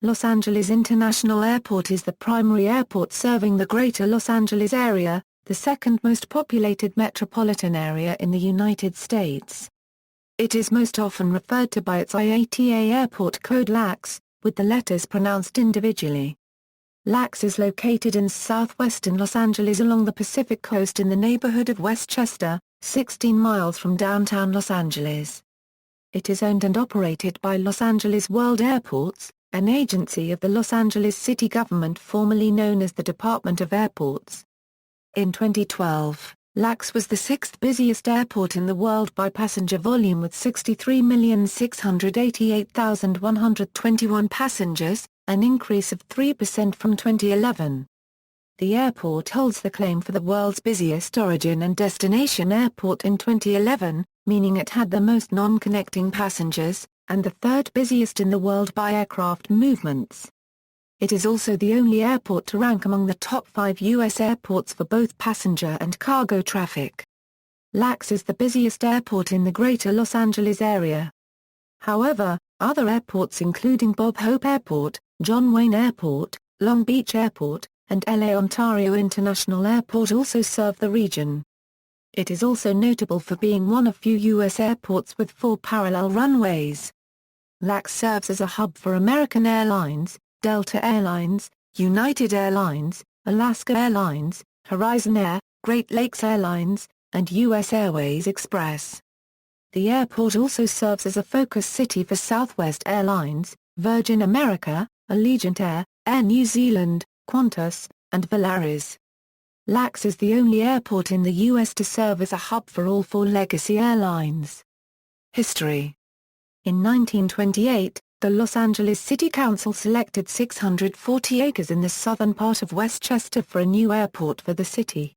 Los Angeles International Airport is the primary airport serving the greater Los Angeles area, the second most populated metropolitan area in the United States. It is most often referred to by its IATA airport code LAX, with the letters pronounced individually. LAX is located in southwestern Los Angeles along the Pacific coast in the neighborhood of Westchester, 16 miles from downtown Los Angeles. It is owned and operated by Los Angeles World Airports, an agency of the Los Angeles city government formerly known as the Department of Airports. In 2012, LAX was the sixth busiest airport in the world by passenger volume with 63,688,121 passengers, an increase of 3% from 2011. The airport holds the claim for the world's busiest origin and destination airport in 2011, meaning it had the most non-connecting passengers, and the third busiest in the world by aircraft movements. It is also the only airport to rank among the top 5 U.S. airports for both passenger and cargo traffic. LAX is the busiest airport in the greater Los Angeles area. However, other airports including Bob Hope Airport, John Wayne Airport, Long Beach Airport, and LA Ontario International Airport also serve the region. It is also notable for being one of few U.S. airports with 4 parallel runways. LAX serves as a hub for American Airlines, Delta Airlines, United Airlines, Alaska Airlines, Horizon Air, Great Lakes Airlines, and U.S. Airways Express. The airport also serves as a focus city for Southwest Airlines, Virgin America, Allegiant Air, Air New Zealand, Qantas, and Volaris. LAX is the only airport in the U.S. to serve as a hub for all 4 legacy airlines. History. In 1928, the Los Angeles City Council selected 640 acres in the southern part of Westchester for a new airport for the city.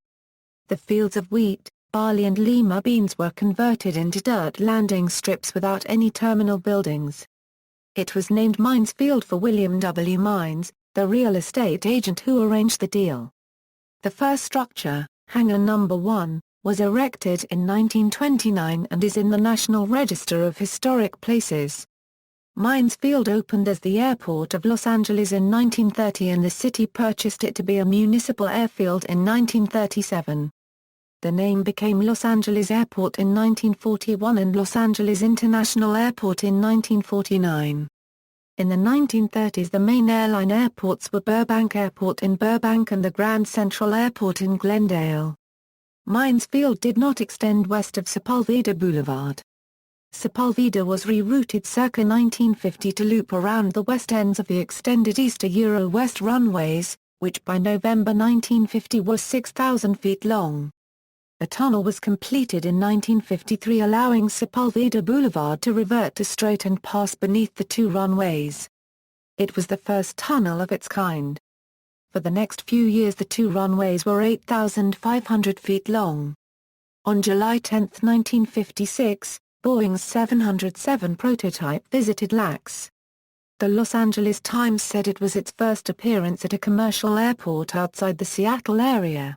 The fields of wheat, barley and lima beans were converted into dirt landing strips without any terminal buildings. It was named Mines Field for William W. Mines, the real estate agent who arranged the deal. The first structure, Hangar No. 1, was erected in 1929 and is in the National Register of Historic Places. Mines Field opened as the Airport of Los Angeles in 1930 and the city purchased it to be a municipal airfield in 1937. The name became Los Angeles Airport in 1941 and Los Angeles International Airport in 1949. In the 1930s the main airline airports were Burbank Airport in Burbank and the Grand Central Airport in Glendale. Mines Field did not extend west of Sepulveda Boulevard. Sepulveda was rerouted circa 1950 to loop around the west ends of the extended East-West runways, which by November 1950 were 6,000 feet long. A tunnel was completed in 1953 allowing Sepulveda Boulevard to revert to straight and pass beneath the 2 runways. It was the first tunnel of its kind. For the next few years the 2 runways were 8,500 feet long. On July 10, 1956, Boeing's 707 prototype visited LAX. The Los Angeles Times said it was its first appearance at a commercial airport outside the Seattle area.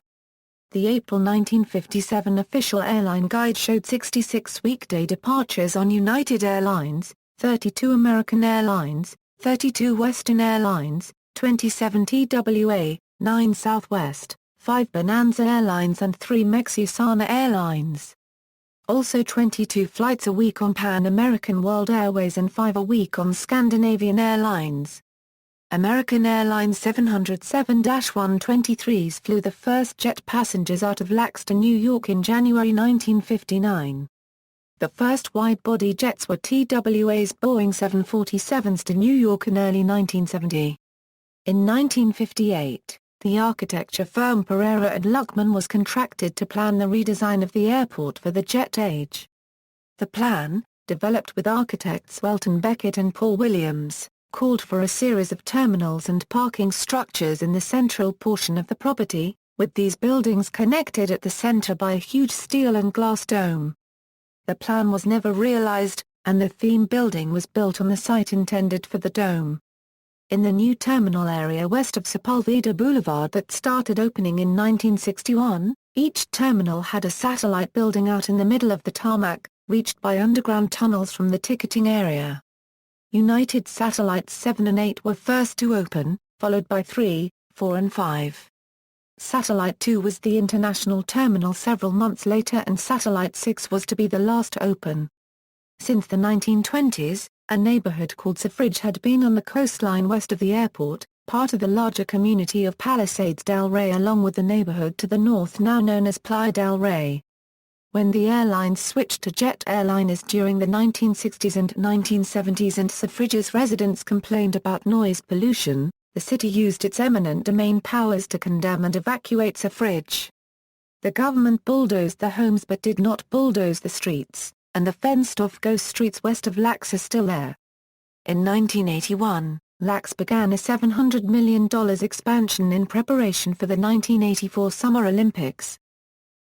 The April 1957 official airline guide showed 66 weekday departures on United Airlines, 32 American Airlines, 32 Western Airlines, 27 TWA, 9 Southwest, 5 Bonanza Airlines and 3 Mexicana Airlines. Also 22 flights a week on Pan American World Airways and 5 a week on Scandinavian Airlines. American Airlines 707-123s flew the first jet passengers out of LAX to New York in January 1959. The first wide-body jets were TWA's Boeing 747s to New York in early 1970. In 1958, the architecture firm Pereira and Luckman was contracted to plan the redesign of the airport for the jet age. The plan, developed with architects Welton Beckett and Paul Williams, called for a series of terminals and parking structures in the central portion of the property, with these buildings connected at the center by a huge steel and glass dome. The plan was never realized, and the theme building was built on the site intended for the dome. In the new terminal area west of Sepulveda Boulevard that started opening in 1961, each terminal had a satellite building out in the middle of the tarmac, reached by underground tunnels from the ticketing area. United Satellites 7 and 8 were first to open, followed by 3, 4 and 5. Satellite 2 was the international terminal several months later, and Satellite 6 was to be the last to open. Since the 1920s, a neighborhood called Suffrage had been on the coastline west of the airport, part of the larger community of Palisades Del Rey, along with the neighborhood to the north now known as Playa del Rey. When the airlines switched to jet airliners during the 1960s and 1970s and Suffrage's residents complained about noise pollution, the city used its eminent domain powers to condemn and evacuate Suffrage. The government bulldozed the homes but did not bulldoze the streets, and the fenced-off ghost streets west of LAX are still there. In 1981, LAX began a $700 million expansion in preparation for the 1984 Summer Olympics.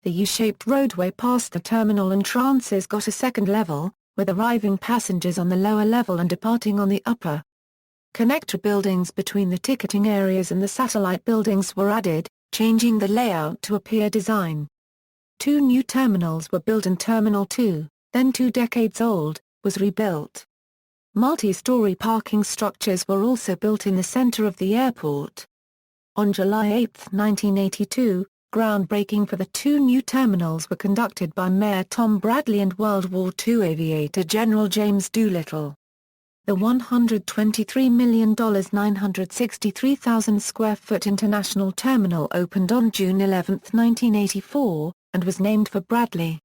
The U-shaped roadway past the terminal entrances got a second level, with arriving passengers on the lower level and departing on the upper. Connector buildings between the ticketing areas and the satellite buildings were added, changing the layout to a pier design. 2 new terminals were built and Terminal 2, then 2 decades old, was rebuilt. Multi-story parking structures were also built in the center of the airport. On July 8, 1982, groundbreaking for the 2 new terminals were conducted by Mayor Tom Bradley and World War II aviator General James Doolittle. The $123 million 963,000 square foot international terminal opened on June 11, 1984, and was named for Bradley.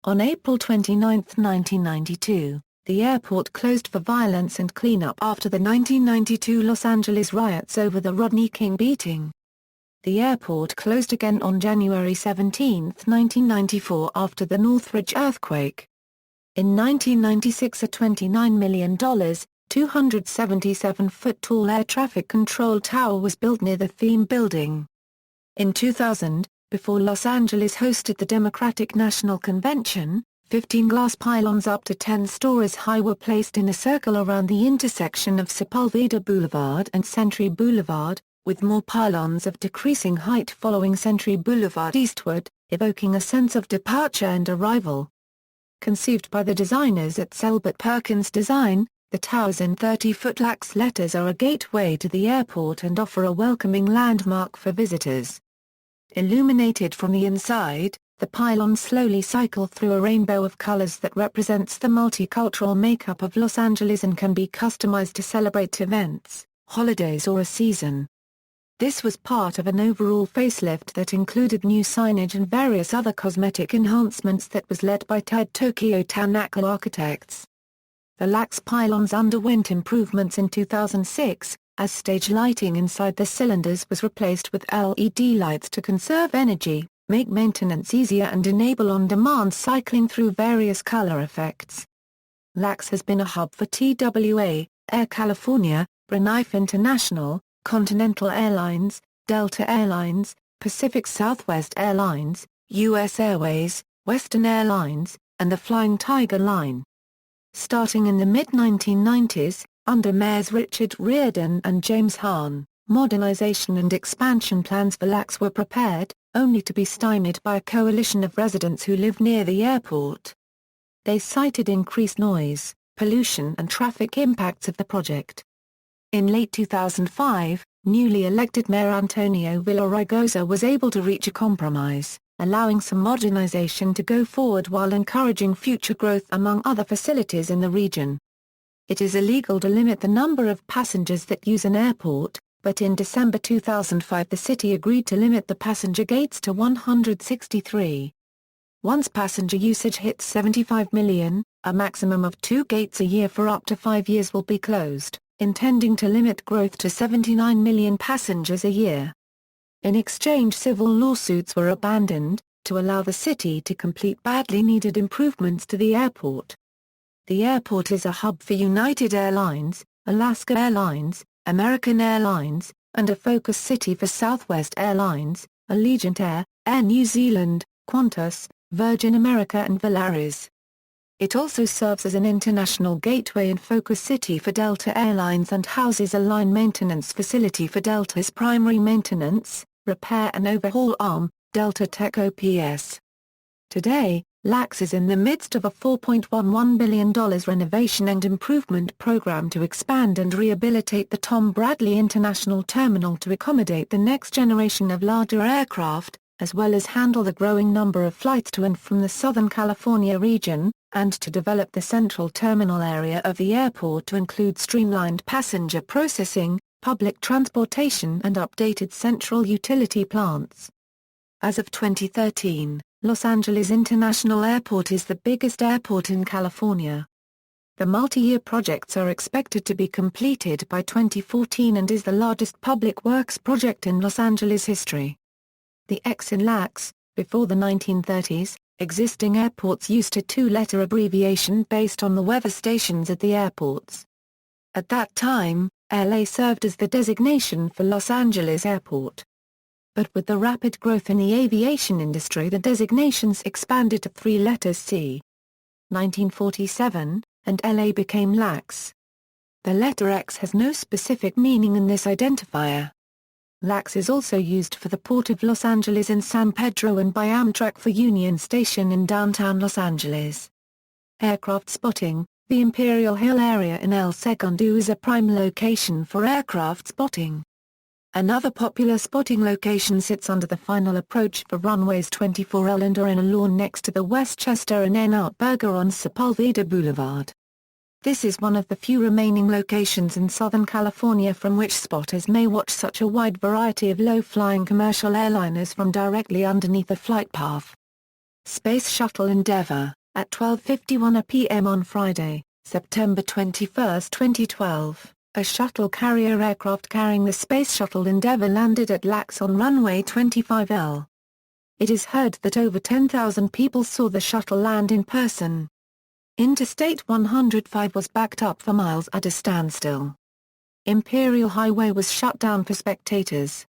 On April 29, 1992, the airport closed for violence and cleanup after the 1992 Los Angeles riots over the Rodney King beating. The airport closed again on January 17, 1994 after the Northridge earthquake. In 1996 a $29 million, 277-foot-tall air traffic control tower was built near the theme building. In 2000, before Los Angeles hosted the Democratic National Convention, 15 glass pylons up to 10 stories high were placed in a circle around the intersection of Sepulveda Boulevard and Century Boulevard, with more pylons of decreasing height following Century Boulevard eastward, evoking a sense of departure and arrival. Conceived by the designers at Selbert Perkins Design, the towers in 30-foot LAX letters are a gateway to the airport and offer a welcoming landmark for visitors. Illuminated from the inside, the pylons slowly cycle through a rainbow of colors that represents the multicultural makeup of Los Angeles and can be customized to celebrate events, holidays or a season. This was part of an overall facelift that included new signage and various other cosmetic enhancements that was led by Ted Tokyo Tanaka Architects. The LAX pylons underwent improvements in 2006, as stage lighting inside the cylinders was replaced with LED lights to conserve energy, make maintenance easier and enable on-demand cycling through various color effects. LAX has been a hub for TWA, Air California, Braniff International, Continental Airlines, Delta Airlines, Pacific Southwest Airlines, U.S. Airways, Western Airlines, and the Flying Tiger Line. Starting in the mid-1990s, under Mayors Richard Riordan and James Hahn, modernization and expansion plans for LAX were prepared, only to be stymied by a coalition of residents who live near the airport. They cited increased noise, pollution and traffic impacts of the project. In late 2005, newly elected Mayor Antonio Villaraigosa was able to reach a compromise, allowing some modernization to go forward while encouraging future growth among other facilities in the region. It is illegal to limit the number of passengers that use an airport, but in December 2005 the city agreed to limit the passenger gates to 163. Once passenger usage hits 75 million, a maximum of 2 gates a year for up to 5 years will be closed, intending to limit growth to 79 million passengers a year. In exchange, civil lawsuits were abandoned, to allow the city to complete badly needed improvements to the airport. The airport is a hub for United Airlines, Alaska Airlines, American Airlines, and a focus city for Southwest Airlines, Allegiant Air, Air New Zealand, Qantas, Virgin America and Volaris. It also serves as an international gateway and focus city for Delta Airlines and houses a line maintenance facility for Delta's primary maintenance, repair and overhaul arm, Delta Tech OPS. Today, LAX is in the midst of a $4.11 billion renovation and improvement program to expand and rehabilitate the Tom Bradley International Terminal to accommodate the next generation of larger aircraft, as well as handle the growing number of flights to and from the Southern California region, and to develop the central terminal area of the airport to include streamlined passenger processing, public transportation and updated central utility plants. As of 2013, Los Angeles International Airport is the biggest airport in California. The multi-year projects are expected to be completed by 2014 and is the largest public works project in Los Angeles history. The X in LAX, before the 1930s, existing airports used a two-letter abbreviation based on the weather stations at the airports. At that time, LA served as the designation for Los Angeles Airport. But with the rapid growth in the aviation industry, the designations expanded to three letters C. 1947, and LA became LAX. The letter X has no specific meaning in this identifier. LAX is also used for the Port of Los Angeles in San Pedro and by Amtrak for Union Station in downtown Los Angeles. Aircraft spotting. The Imperial Hill area in El Segundo is a prime location for aircraft spotting. Another popular spotting location sits under the final approach for runways 24L and are in a lawn next to the Westchester In-N-Out Burger on Sepulveda Boulevard. This is one of the few remaining locations in Southern California from which spotters may watch such a wide variety of low-flying commercial airliners from directly underneath the flight path. Space Shuttle Endeavour, at 12:51 p.m. on Friday, September 21, 2012. A shuttle carrier aircraft carrying the Space Shuttle Endeavour landed at LAX on runway 25L. It is heard that over 10,000 people saw the shuttle land in person. Interstate 105 was backed up for miles at a standstill. Imperial Highway was shut down for spectators.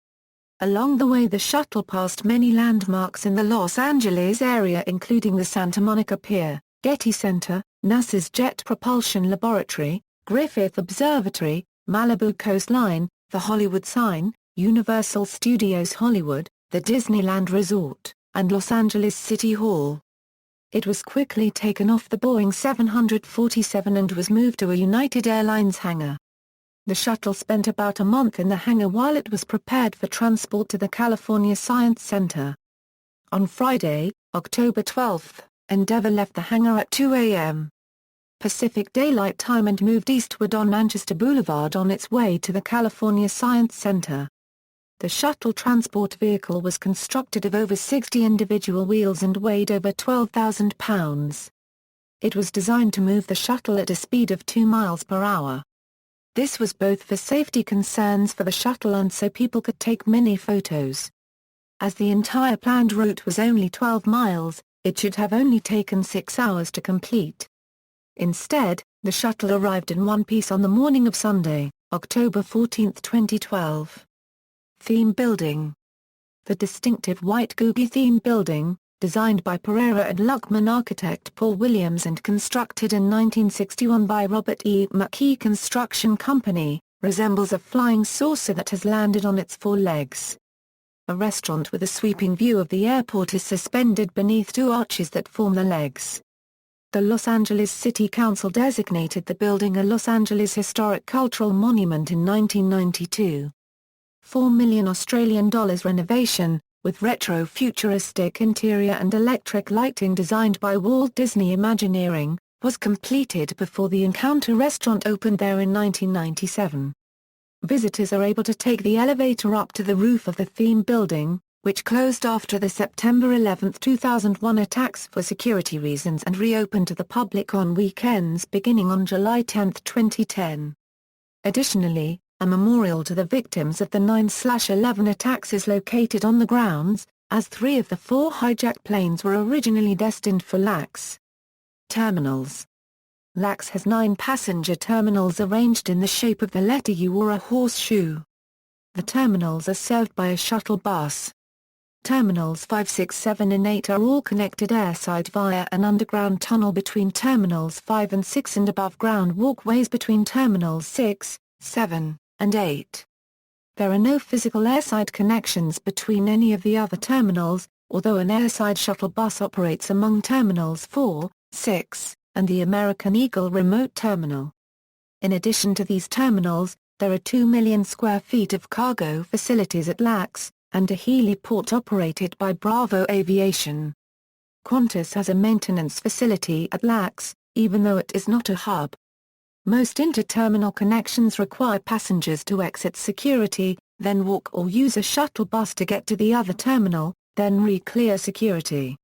Along the way, the shuttle passed many landmarks in the Los Angeles area, including the Santa Monica Pier, Getty Center, NASA's Jet Propulsion Laboratory, Griffith Observatory, Malibu Coastline, the Hollywood Sign, Universal Studios Hollywood, the Disneyland Resort, and Los Angeles City Hall. It was quickly taken off the Boeing 747 and was moved to a United Airlines hangar. The shuttle spent about a month in the hangar while it was prepared for transport to the California Science Center. On Friday, October 12, Endeavour left the hangar at 2 a.m. Pacific Daylight Time and moved eastward on Manchester Boulevard on its way to the California Science Center. The shuttle transport vehicle was constructed of over 60 individual wheels and weighed over 12,000 pounds. It was designed to move the shuttle at a speed of 2 miles per hour. This was both for safety concerns for the shuttle and so people could take many photos. As the entire planned route was only 12 miles, it should have only taken 6 hours to complete. Instead, the shuttle arrived in one piece on the morning of Sunday, October 14, 2012. Theme Building. The distinctive white Googie theme building, designed by Pereira and Luckman architect Paul Williams and constructed in 1961 by Robert E. McKee Construction Company, resembles a flying saucer that has landed on its 4 legs. A restaurant with a sweeping view of the airport is suspended beneath 2 arches that form the legs. The Los Angeles City Council designated the building a Los Angeles Historic Cultural Monument in 1992. $4 million Australian dollars renovation, with retro-futuristic interior and electric lighting designed by Walt Disney Imagineering, was completed before the Encounter restaurant opened there in 1997. Visitors are able to take the elevator up to the roof of the theme building, which closed after the September 11, 2001 attacks for security reasons and reopened to the public on weekends beginning on July 10, 2010. Additionally, a memorial to the victims of the 9/11 attacks is located on the grounds, as 3 of the 4 hijacked planes were originally destined for LAX. Terminals. LAX has 9 passenger terminals arranged in the shape of the letter U or a horseshoe. The terminals are served by a shuttle bus. Terminals 5, 6, 7 and 8 are all connected airside via an underground tunnel between Terminals 5 and 6 and above-ground walkways between Terminals 6, 7, and 8. There are no physical airside connections between any of the other terminals, although an airside shuttle bus operates among Terminals 4, 6, and the American Eagle Remote Terminal. In addition to these terminals, there are 2 million square feet of cargo facilities at LAX, and a heliport operated by Bravo Aviation. Qantas has a maintenance facility at LAX, even though it is not a hub. Most inter-terminal connections require passengers to exit security, then walk or use a shuttle bus to get to the other terminal, then re-clear security.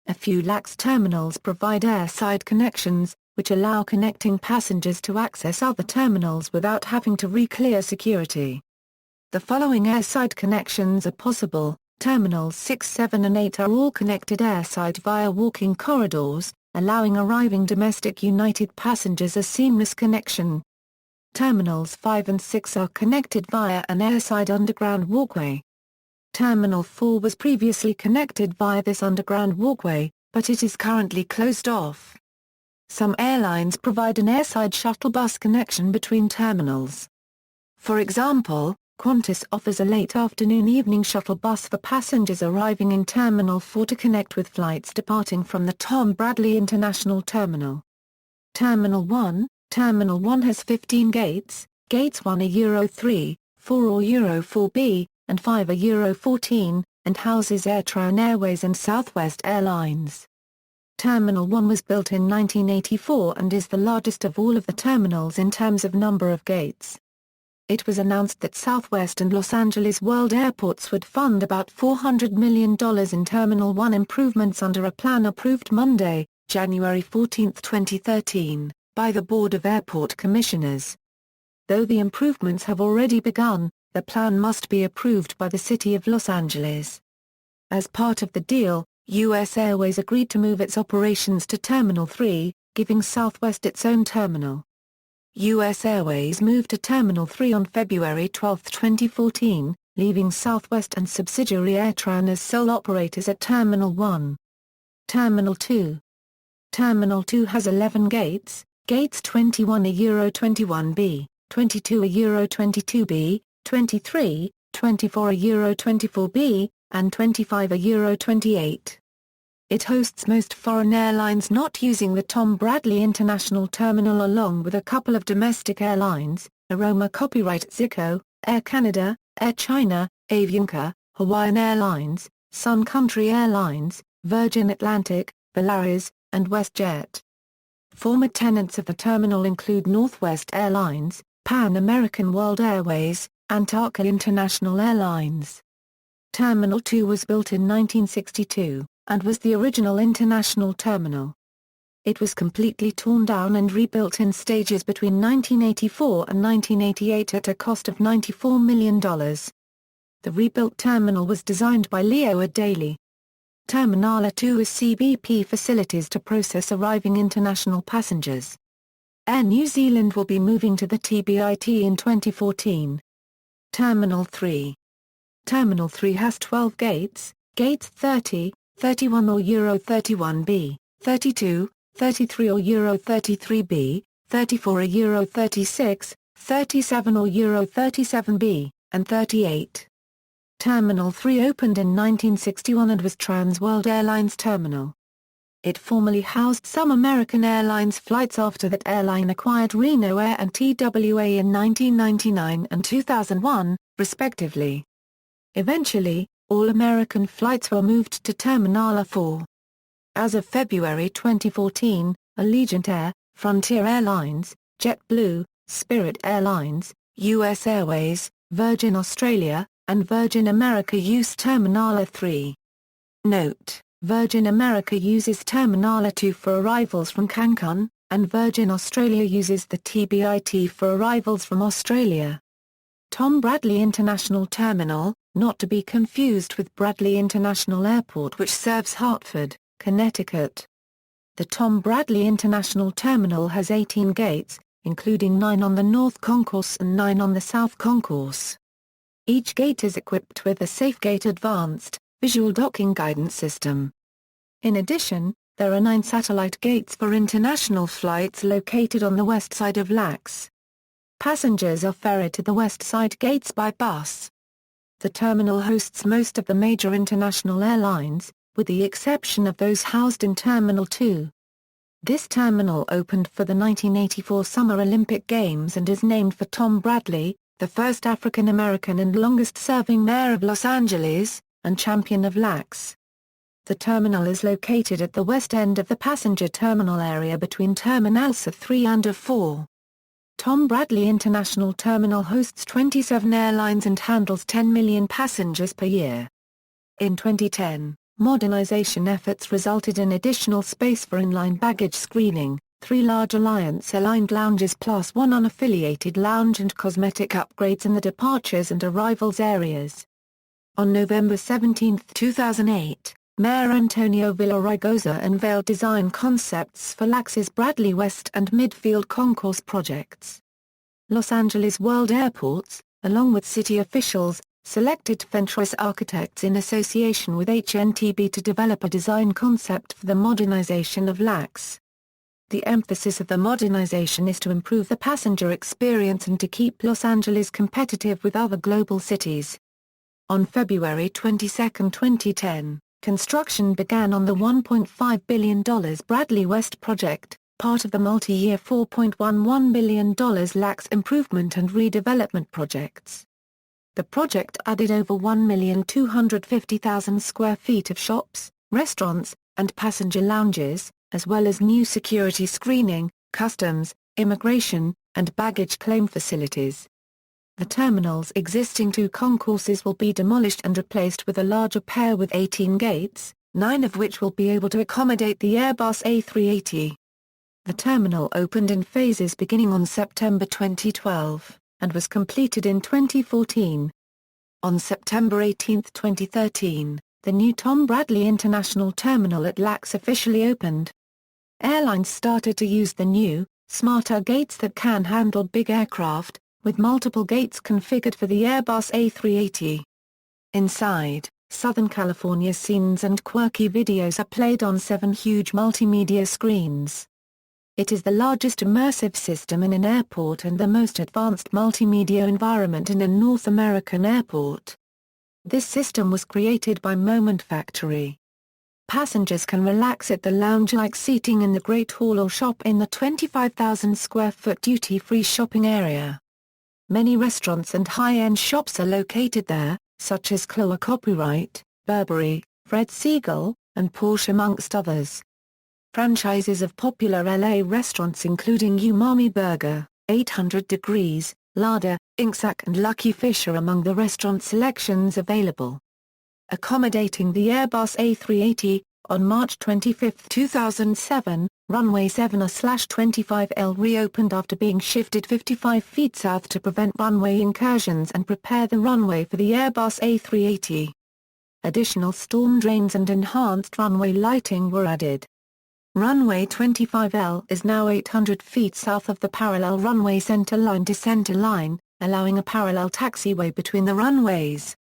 A few LAX terminals provide airside connections, which allow connecting passengers to access other terminals without having to re-clear security. The following airside connections are possible. Terminals 6, 7 and 8 are all connected airside via walking corridors, allowing arriving domestic United passengers a seamless connection. Terminals 5 and 6 are connected via an airside underground walkway. Terminal 4 was previously connected via this underground walkway, but it is currently closed off. Some airlines provide an airside shuttle bus connection between terminals. For example, Qantas offers a late afternoon-evening shuttle bus for passengers arriving in Terminal 4 to connect with flights departing from the Tom Bradley International Terminal. Terminal 1 has 15 gates, gates 1 are Euro 3, 4 or Euro 4B, and 5 are Euro 14, and houses AirTran Airways and Southwest Airlines. Terminal 1 was built in 1984 and is the largest of all of the terminals in terms of number of gates. It was announced that Southwest and Los Angeles World Airports would fund about $400 million in Terminal 1 improvements under a plan approved Monday, January 14, 2013, by the Board of Airport Commissioners. Though the improvements have already begun, the plan must be approved by the City of Los Angeles. As part of the deal, U.S. Airways agreed to move its operations to Terminal 3, giving Southwest its own terminal. U.S. Airways moved to Terminal 3 on February 12, 2014, leaving Southwest and subsidiary AirTran as sole operators at Terminal 1. Terminal 2. Terminal 2 has 11 gates, gates 21 are Euro 21B, 22 are Euro 22B, 23, 24 are Euro 24B, and 25 are Euro 28. It hosts most foreign airlines not using the Tom Bradley International Terminal along with a couple of domestic airlines, Aroma Copyright Zico, Air Canada, Air China, Avianca, Hawaiian Airlines, Sun Country Airlines, Virgin Atlantic, Volaris, and WestJet. Former tenants of the terminal include Northwest Airlines, Pan American World Airways, and Antarctica International Airlines. Terminal 2 was built in 1962, and was the original international terminal. It was completely torn down and rebuilt in stages between 1984 and 1988 at a cost of $94 million. The rebuilt terminal was designed by Leo Adaly. Terminal 2 is CBP facilities to process arriving international passengers. Air New Zealand will be moving to the TBIT in 2014. Terminal 3. Terminal 3 has 12 gates, gates 30, 31 or Euro 31B, 32, 33 or Euro 33B, 34 or Euro 36, 37 or Euro 37B, and 38. Terminal 3 opened in 1961 and was Trans World Airlines Terminal. It formerly housed some American Airlines flights after that airline acquired Reno Air and TWA in 1999 and 2001, respectively. Eventually, all American flights were moved to Terminal 4. As of February 2014, Allegiant Air, Frontier Airlines, JetBlue, Spirit Airlines, U.S. Airways, Virgin Australia, and Virgin America use Terminal 3. Note: Virgin America uses Terminal 2 for arrivals from Cancun, and Virgin Australia uses the TBIT for arrivals from Australia. Tom Bradley International Terminal, not to be confused with Bradley International Airport which serves Hartford, Connecticut. The Tom Bradley International Terminal has 18 gates, including 9 on the North Concourse and 9 on the South Concourse. Each gate is equipped with a SafeGate Advanced, visual docking guidance system. In addition, there are 9 satellite gates for international flights located on the west side of LAX. Passengers are ferried to the west side gates by bus. The terminal hosts most of the major international airlines, with the exception of those housed in Terminal 2. This terminal opened for the 1984 Summer Olympic Games and is named for Tom Bradley, the first African-American and longest-serving mayor of Los Angeles, and champion of LAX. The terminal is located at the west end of the passenger terminal area between Terminals 3 and 4. Tom Bradley International Terminal hosts 27 airlines and handles 10 million passengers per year. In 2010, modernization efforts resulted in additional space for inline baggage screening, 3 large Alliance-aligned lounges plus 1 unaffiliated lounge and cosmetic upgrades in the departures and arrivals areas. On November 17, 2008, Mayor Antonio Villaraigosa unveiled design concepts for LAX's Bradley West and Midfield Concourse projects. Los Angeles World Airports, along with city officials, selected Fentress Architects in association with HNTB to develop a design concept for the modernization of LAX. The emphasis of the modernization is to improve the passenger experience and to keep Los Angeles competitive with other global cities. On February 22, 2010, construction began on the $1.5 billion Bradley West project, part of the multi-year $4.11 billion LAX improvement and redevelopment projects. The project added over 1,250,000 square feet of shops, restaurants, and passenger lounges, as well as new security screening, customs, immigration, and baggage claim facilities. The terminal's existing 2 concourses will be demolished and replaced with a larger pair with 18 gates, 9 of which will be able to accommodate the Airbus A380. The terminal opened in phases beginning on September 2012, and was completed in 2014. On September 18, 2013, the new Tom Bradley International Terminal at LAX officially opened. Airlines started to use the new, smarter gates that can handle big aircraft, with multiple gates configured for the Airbus A380. Inside, Southern California scenes and quirky videos are played on 7 huge multimedia screens. It is the largest immersive system in an airport and the most advanced multimedia environment in a North American airport. This system was created by Moment Factory. Passengers can relax at the lounge-like seating in the Great Hall or shop in the 25,000 square foot duty-free shopping area. Many restaurants and high-end shops are located there, such as Chloe Copyright, Burberry, Fred Segal, and Porsche amongst others. Franchises of popular LA restaurants including Umami Burger, 800 Degrees, Larder, Inksack and Lucky Fish are among the restaurant selections available. Accommodating the Airbus A380, on March 25, 2007, runway 7R/25L reopened after being shifted 55 feet south to prevent runway incursions and prepare the runway for the Airbus A380. Additional storm drains and enhanced runway lighting were added. Runway 25L is now 800 feet south of the parallel runway centerline to centerline, allowing a parallel taxiway between the runways.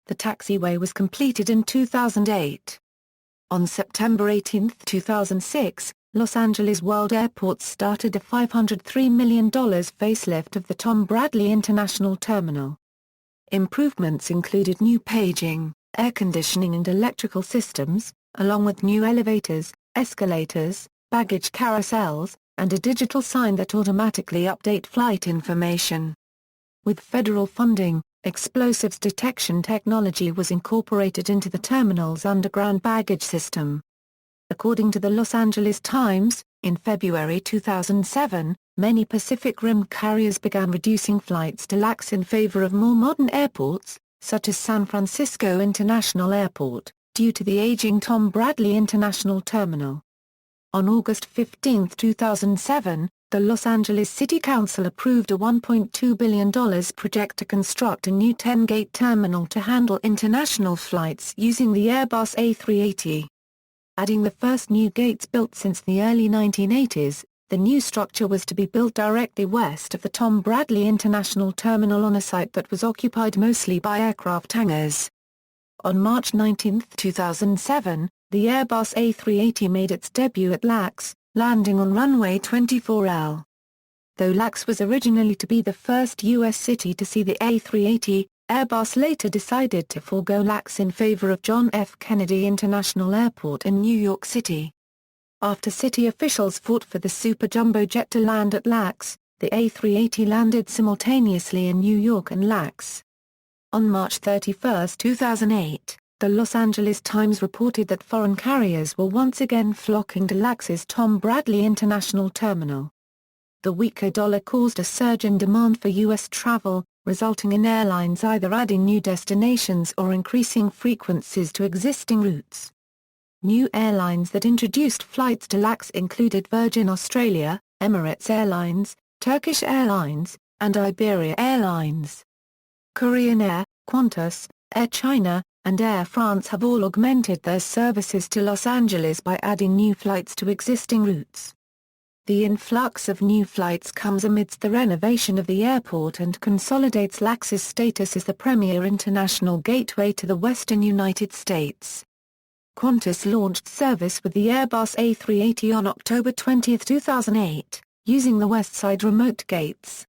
The taxiway was completed in 2008. On September 18, 2006, Los Angeles World Airports started a $503 million facelift of the Tom Bradley International Terminal. Improvements included new paging, air conditioning and electrical systems, along with new elevators, escalators, baggage carousels, and a digital sign that automatically update flight information. With federal funding, explosives detection technology was incorporated into the terminal's underground baggage system. According to the Los Angeles Times, in February 2007, many Pacific Rim carriers began reducing flights to LAX in favor of more modern airports, such as San Francisco International Airport, due to the aging Tom Bradley International Terminal. On August 15, 2007, the Los Angeles City Council approved a $1.2 billion project to construct a new 10-gate terminal to handle international flights using the Airbus A380. Adding the first new gates built since the early 1980s, the new structure was to be built directly west of the Tom Bradley International Terminal on a site that was occupied mostly by aircraft hangars. On March 19, 2007, the Airbus A380 made its debut at LAX, landing on runway 24L. Though LAX was originally to be the first U.S. city to see the A380, Airbus later decided to forego LAX in favor of John F. Kennedy International Airport in New York City. After city officials fought for the super jumbo jet to land at LAX, the A380 landed simultaneously in New York and LAX. On March 31, 2008, the Los Angeles Times reported that foreign carriers were once again flocking to LAX's Tom Bradley International Terminal. The weaker dollar caused a surge in demand for U.S. travel, resulting in airlines either adding new destinations or increasing frequencies to existing routes. New airlines that introduced flights to LAX included Virgin Australia, Emirates Airlines, Turkish Airlines, and Iberia Airlines. Korean Air, Qantas, Air China, and Air France have all augmented their services to Los Angeles by adding new flights to existing routes. The influx of new flights comes amidst the renovation of the airport and consolidates LAX's status as the premier international gateway to the western United States. Qantas launched service with the Airbus A380 on October 20, 2008, using the Westside remote gates.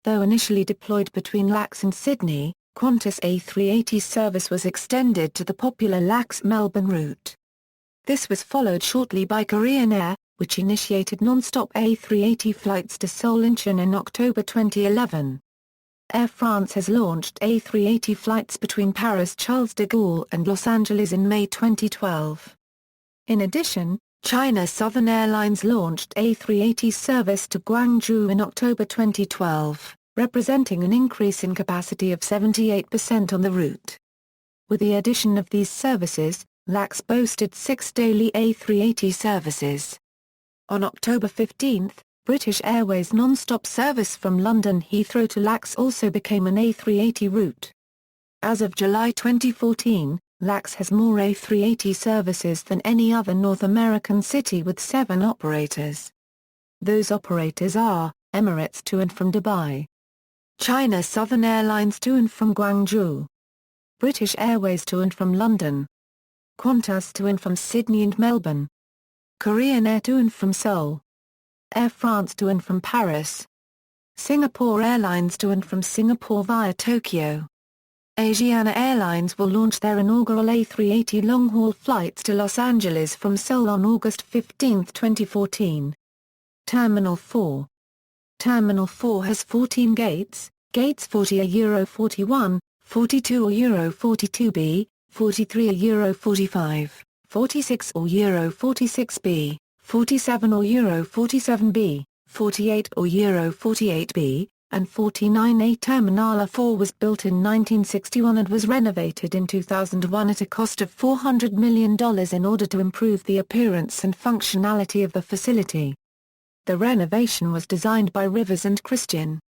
Though initially deployed between LAX and Sydney, Qantas A380 service was extended to the popular LAX Melbourne route. This was followed shortly by Korean Air, which initiated non-stop A380 flights to Seoul Incheon in October 2011. Air France has launched A380 flights between Paris Charles de Gaulle and Los Angeles in May 2012. In addition, China Southern Airlines launched A380 service to Guangzhou in October 2012, representing an increase in capacity of 78% on the route. With the addition of these services, LAX boasted 6 daily A380 services. On October 15, British Airways non-stop service from London Heathrow to LAX also became an A380 route. As of July 2014, LAX has more A380 services than any other North American city with 7 operators. Those operators are, Emirates to and from Dubai, China Southern Airlines to and from Guangzhou, British Airways to and from London, Qantas to and from Sydney and Melbourne, Korean Air to and from Seoul, Air France to and from Paris, Singapore Airlines to and from Singapore via Tokyo. Asiana Airlines will launch their inaugural A380 long-haul flights to Los Angeles from Seoul on August 15, 2014. Terminal 4. Terminal 4 has 14 gates, gates 40 are Euro 41, 42 or Euro 42B, 43 are Euro 45, 46 or Euro 46B. 47 or Euro 47B, 48 or Euro 48B, and 49A. Terminal 4 was built in 1961 and was renovated in 2001 at a cost of $400 million in order to improve the appearance and functionality of the facility. The renovation was designed by Rivers and Christian.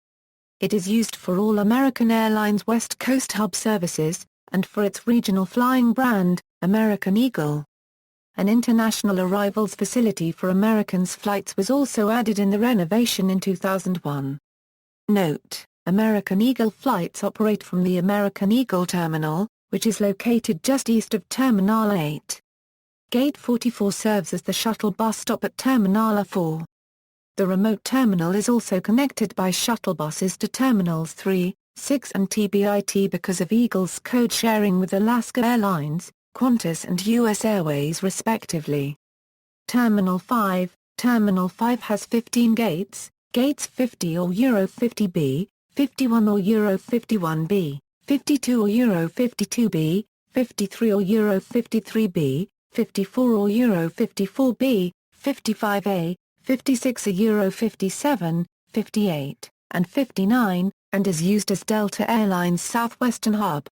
It is used for all American Airlines West Coast hub services, and for its regional flying brand, American Eagle. An international arrivals facility for Americans flights was also added in the renovation in 2001. Note: American Eagle flights operate from the American Eagle Terminal, which is located just east of Terminal 8. Gate 44 serves as the shuttle bus stop at Terminal 4. The remote terminal is also connected by shuttle buses to Terminals 3, 6 and TBIT because of Eagle's code sharing with Alaska Airlines, Qantas and U.S. Airways respectively. Terminal 5 has 15 gates, gates 50 or Euro 50B, 51 or Euro 51B, 52 or Euro 52B, 53 or Euro 53B, 54 or Euro 54B, 55A, 56 or Euro 57, 58, and 59, and is used as Delta Airlines' southwestern hub.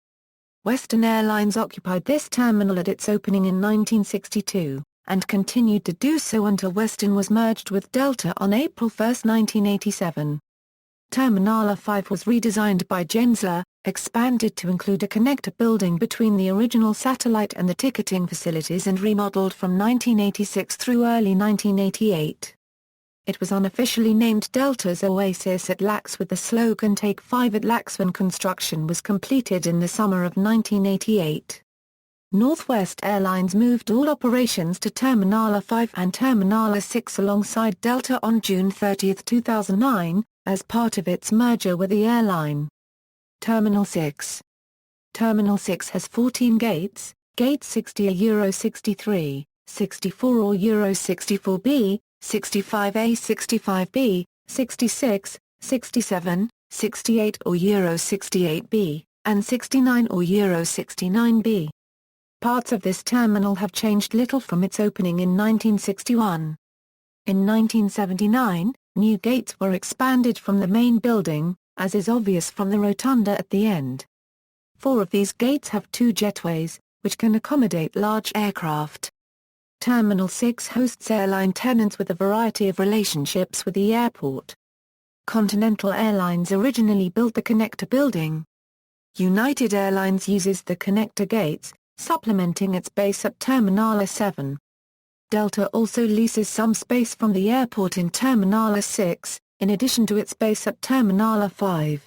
Western Airlines occupied this terminal at its opening in 1962, and continued to do so until Western was merged with Delta on April 1, 1987. Terminal 5 was redesigned by Gensler, expanded to include a connector building between the original satellite and the ticketing facilities and remodeled from 1986 through early 1988. It was unofficially named Delta's Oasis at LAX with the slogan Take 5 at LAX when construction was completed in the summer of 1988. Northwest Airlines moved all operations to Terminal 5 and Terminal 6 alongside Delta on June 30, 2009, as part of its merger with the airline. Terminal 6. Terminal 6 has 14 gates, Gate 60 are Euro 63, 64 or Euro 64B, 65A 65B, 66, 67, 68 or Euro 68B, and 69 or Euro 69B. Parts of this terminal have changed little from its opening in 1961. In 1979, new gates were expanded from the main building, as is obvious from the rotunda at the end. 4 of these gates have 2 jetways, which can accommodate large aircraft. Terminal 6 hosts airline tenants with a variety of relationships with the airport. Continental Airlines originally built the connector building. United Airlines uses the connector gates, supplementing its base at Terminal 7. Delta also leases some space from the airport in Terminal 6, in addition to its base at Terminal 5.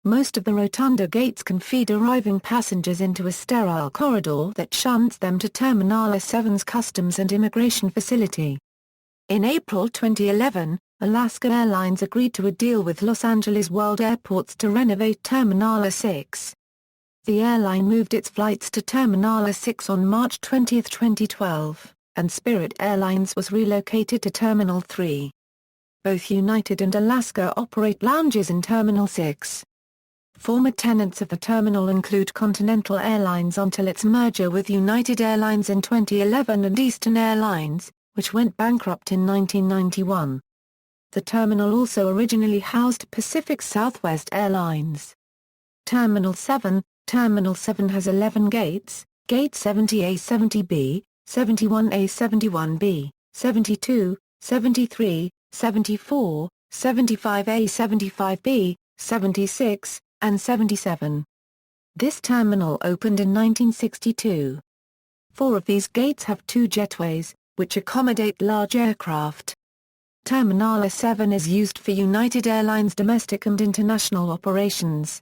Most of the rotunda gates can feed arriving passengers into a sterile corridor that shunts them to Terminal 7's customs and immigration facility. In April 2011, Alaska Airlines agreed to a deal with Los Angeles World Airports to renovate Terminal 6. The airline moved its flights to Terminal 6 on March 20, 2012, and Spirit Airlines was relocated to Terminal 3. Both United and Alaska operate lounges in Terminal 6. Former tenants of the terminal include Continental Airlines until its merger with United Airlines in 2011 and Eastern Airlines, which went bankrupt in 1991. The terminal also originally housed Pacific Southwest Airlines. Terminal 7 has 11 gates, Gate 70A 70B, 71A 71B, 72, 73, 74, 75A 75B, 76, and 77. This terminal opened in 1962. 4 of these gates have 2 jetways, which accommodate large aircraft. Terminal 7 is used for United Airlines domestic and international operations.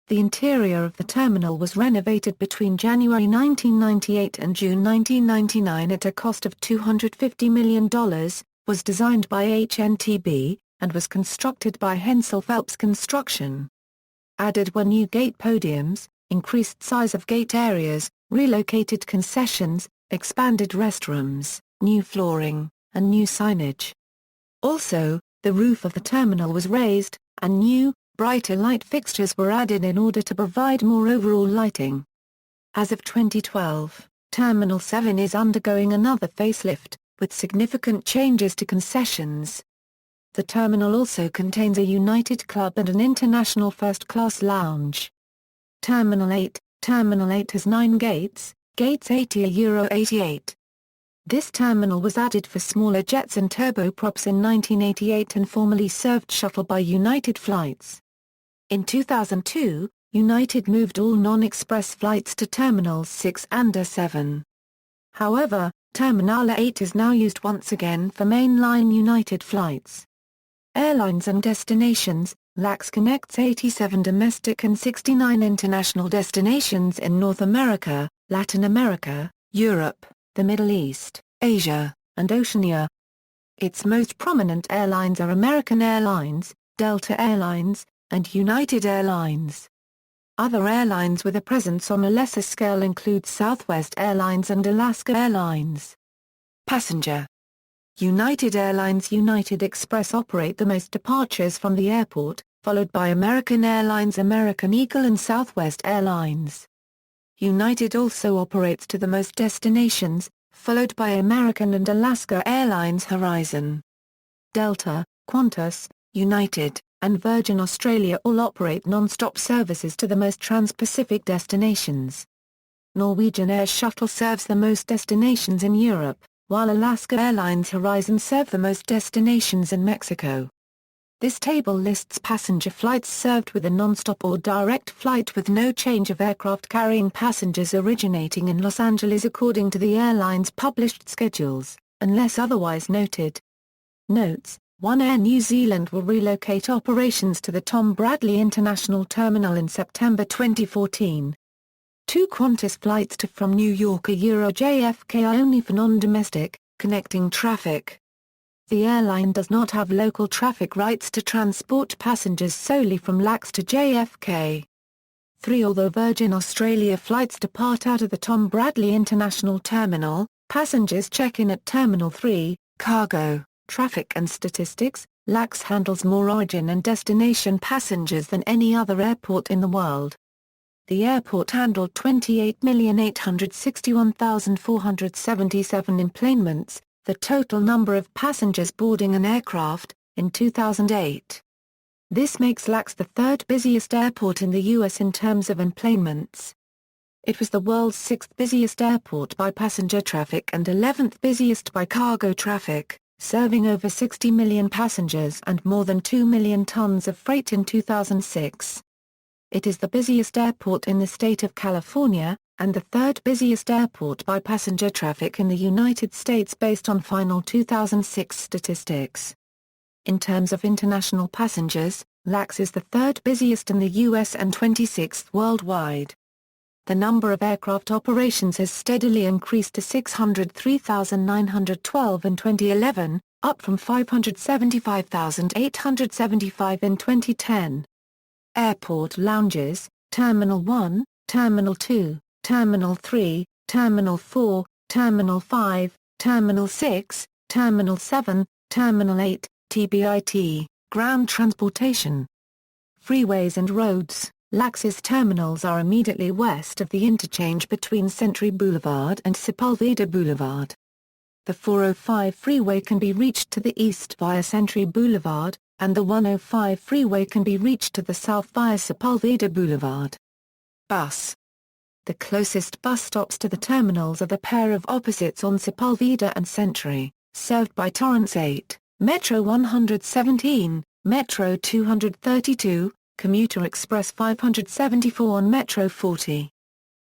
The interior of the terminal was renovated between January 1998 and June 1999 at a cost of $250 million, was designed by HNTB, and was constructed by Hensel Phelps Construction. Added were new gate podiums, increased size of gate areas, relocated concessions, expanded restrooms, new flooring, and new signage. Also, the roof of the terminal was raised, and new, brighter light fixtures were added in order to provide more overall lighting. As of 2012, Terminal 7 is undergoing another facelift, with significant changes to concessions. The terminal also contains a United Club and an international first-class lounge. Terminal 8 has 9 gates, Gates 80 are Euro 88. This terminal was added for smaller jets and turboprops in 1988 and formerly served shuttle by United flights. In 2002, United moved all non-express flights to Terminals 6 and 7. However, Terminal 8 is now used once again for mainline United flights. Airlines and destinations, LAX connects 87 domestic and 69 international destinations in North America, Latin America, Europe, the Middle East, Asia, and Oceania. Its most prominent airlines are American Airlines, Delta Airlines, and United Airlines. Other airlines with a presence on a lesser scale include Southwest Airlines and Alaska Airlines. Passenger United Airlines United Express operate the most departures from the airport, followed by American Airlines American Eagle and Southwest Airlines. United also operates to the most destinations, followed by American and Alaska Airlines Horizon. Delta, Qantas, United, and Virgin Australia all operate non-stop services to the most trans-Pacific destinations. Norwegian Air Shuttle serves the most destinations in Europe, while Alaska Airlines Horizon serve the most destinations in Mexico. This table lists passenger flights served with a non-stop or direct flight with no change of aircraft carrying passengers originating in Los Angeles according to the airline's published schedules, unless otherwise noted. Notes: One Air New Zealand will relocate operations to the Tom Bradley International Terminal in September 2014. 2 Qantas flights to from New York Euro JFK are only for non-domestic, connecting traffic. The airline does not have local traffic rights to transport passengers solely from LAX to JFK. 3. Although Virgin Australia flights depart out of the Tom Bradley International Terminal, passengers check in at Terminal 3, Cargo, Traffic and Statistics. LAX handles more origin and destination passengers than any other airport in the world. The airport handled 28,861,477 enplanements, the total number of passengers boarding an aircraft, in 2008. This makes LAX the third busiest airport in the U.S. in terms of enplanements. It was the world's sixth busiest airport by passenger traffic and 11th busiest by cargo traffic, serving over 60 million passengers and more than 2 million tons of freight in 2006. It is the busiest airport in the state of California, and the third busiest airport by passenger traffic in the United States based on final 2006 statistics. In terms of international passengers, LAX is the third busiest in the U.S. and 26th worldwide. The number of aircraft operations has steadily increased to 603,912 in 2011, up from 575,875 in 2010. Airport lounges: Terminal 1, Terminal 2, Terminal 3, Terminal 4, Terminal 5, Terminal 6, Terminal 7, Terminal 8, TBIT, ground transportation. Freeways and roads: LAX's terminals are immediately west of the interchange between Century Boulevard and Sepulveda Boulevard. The 405 freeway can be reached to the east via Century Boulevard, and the 105 freeway can be reached to the south via Sepulveda Boulevard. Bus. The closest bus stops to the terminals are the pair of opposites on Sepulveda and Century, served by Torrance 8, Metro 117, Metro 232, Commuter Express 574 and Metro 40.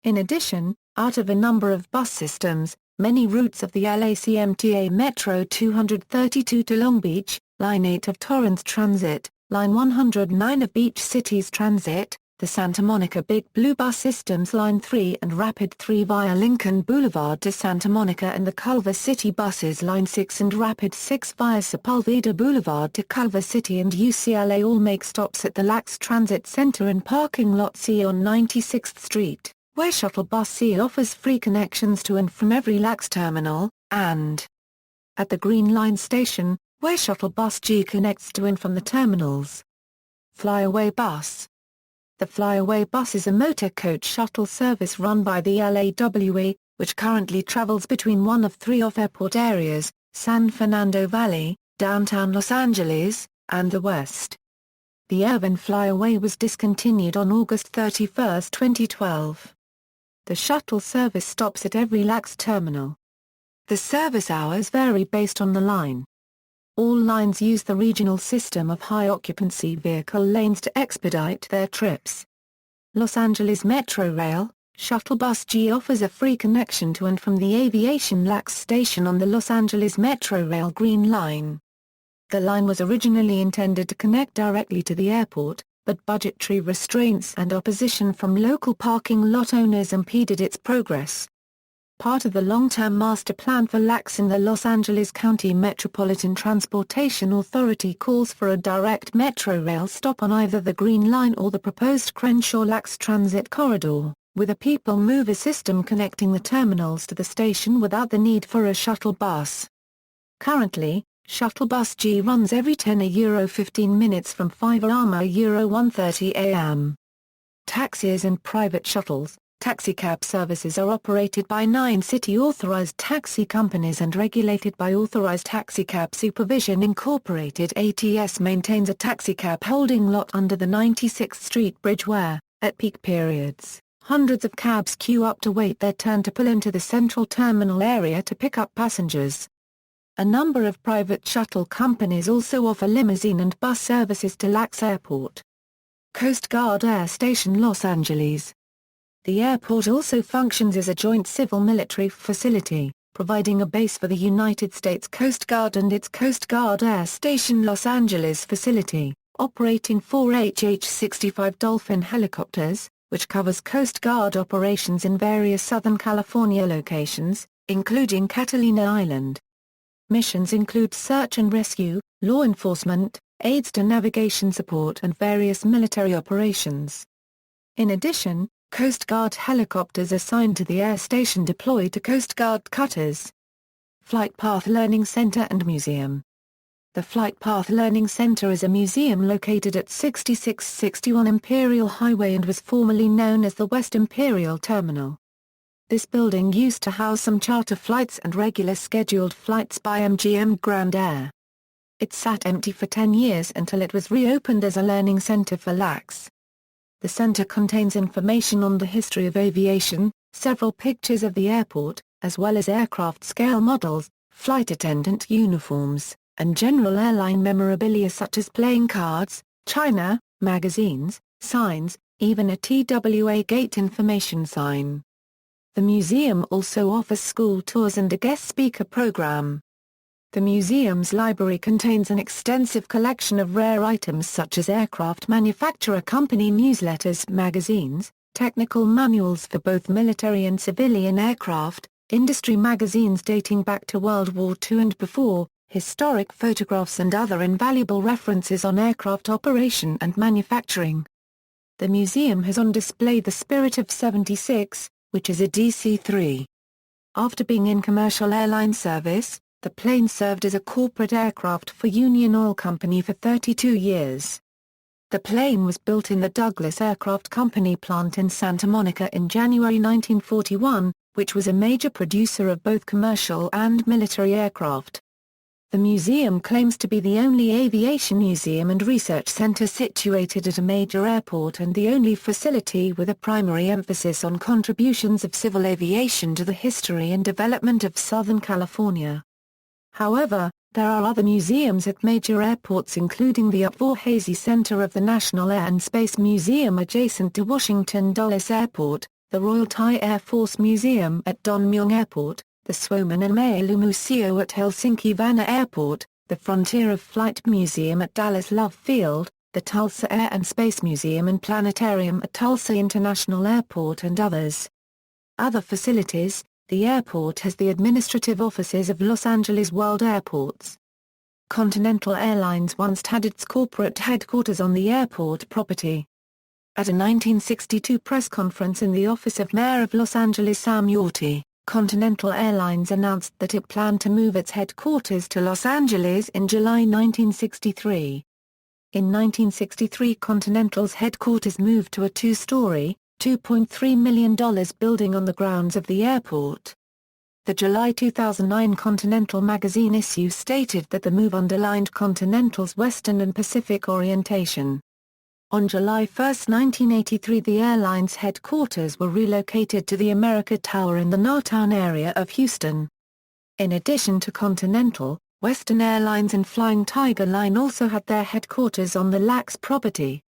In addition, out of a number of bus systems, many routes of the LACMTA Metro 232 to Long Beach, Line 8 of Torrance Transit, Line 109 of Beach Cities Transit, the Santa Monica Big Blue Bus Systems Line 3 and Rapid 3 via Lincoln Boulevard to Santa Monica, and the Culver City Buses Line 6 and Rapid 6 via Sepulveda Boulevard to Culver City and UCLA all make stops at the LAX Transit Center and Parking Lot C on 96th Street, where Shuttle Bus C offers free connections to and from every LAX terminal, and at the Green Line Station, where Shuttle Bus G connects to and from the terminals. Flyaway Bus. The Flyaway Bus is a motor coach shuttle service run by the LAWE, which currently travels between one of three off-airport areas, San Fernando Valley, downtown Los Angeles, and the West. The Irvine Flyaway was discontinued on August 31, 2012. The shuttle service stops at every LAX terminal. The service hours vary based on the line. All lines use the regional system of high-occupancy vehicle lanes to expedite their trips. Los Angeles Metro Rail, Shuttle Bus G offers a free connection to and from the Aviation LAX station on the Los Angeles Metro Rail Green Line. The line was originally intended to connect directly to the airport, but budgetary restraints and opposition from local parking lot owners impeded its progress. Part of the long-term master plan for LAX in the Los Angeles County Metropolitan Transportation Authority calls for a direct Metro Rail stop on either the Green Line or the proposed Crenshaw LAX Transit Corridor, with a people mover system connecting the terminals to the station without the need for a shuttle bus. Currently, Shuttle Bus G runs every 10:15 minutes from 5 am to 1:30 am. Taxis and private shuttles. Taxicab services are operated by 9 city-authorized taxi companies and regulated by Authorized Taxicab Supervision Incorporated. ATS maintains a taxicab holding lot under the 96th Street Bridge where, at peak periods, hundreds of cabs queue up to wait their turn to pull into the central terminal area to pick up passengers. A number of private shuttle companies also offer limousine and bus services to LAX Airport. Coast Guard Air Station Los Angeles. The airport also functions as a joint civil-military facility, providing a base for the United States Coast Guard and its Coast Guard Air Station Los Angeles facility, operating 4 HH-65 Dolphin helicopters, which covers Coast Guard operations in various Southern California locations, including Catalina Island. Missions include search and rescue, law enforcement, aids to navigation support and various military operations. In addition, Coast Guard helicopters assigned to the air station deployed to Coast Guard cutters. Flight Path Learning Center and Museum. The Flight Path Learning Center is a museum located at 6661 Imperial Highway and was formerly known as the West Imperial Terminal. This building used to house some charter flights and regular scheduled flights by MGM Grand Air. It sat empty for 10 years until it was reopened as a learning center for LAX. The center contains information on the history of aviation, several pictures of the airport, as well as aircraft scale models, flight attendant uniforms, and general airline memorabilia such as playing cards, china, magazines, signs, even a TWA gate information sign. The museum also offers school tours and a guest speaker program. The museum's library contains an extensive collection of rare items such as aircraft manufacturer company newsletters, magazines, technical manuals for both military and civilian aircraft, industry magazines dating back to World War II and before, historic photographs and other invaluable references on aircraft operation and manufacturing. The museum has on display the Spirit of 76, which is a DC-3. After being in commercial airline service, the plane served as a corporate aircraft for Union Oil Company for 32 years. The plane was built in the Douglas Aircraft Company plant in Santa Monica in January 1941, which was a major producer of both commercial and military aircraft. The museum claims to be the only aviation museum and research center situated at a major airport and the only facility with a primary emphasis on contributions of civil aviation to the history and development of Southern California. However, there are other museums at major airports including the Upvor-Hazy Center of the National Air and Space Museum adjacent to Washington Dulles Airport, the Royal Thai Air Force Museum at Don Mueang Airport, the Suomen and Mailu Museo at Helsinki-Vantaa Airport, the Frontier of Flight Museum at Dallas Love Field, the Tulsa Air and Space Museum and Planetarium at Tulsa International Airport and others. Other facilities. The airport has the administrative offices of Los Angeles World Airports. Continental Airlines once had its corporate headquarters on the airport property. At a 1962 press conference in the office of Mayor of Los Angeles Sam Yorty, Continental Airlines announced that it planned to move its headquarters to Los Angeles in July 1963. In 1963 Continental's headquarters moved to a two-story, $2.3 million building on the grounds of the airport. The July 2009 Continental magazine issue stated that the move underlined Continental's Western and Pacific orientation. On July 1, 1983 the airline's headquarters were relocated to the America Tower in the Nartown area of Houston. In addition to Continental, Western Airlines and Flying Tiger Line also had their headquarters on the LAX property.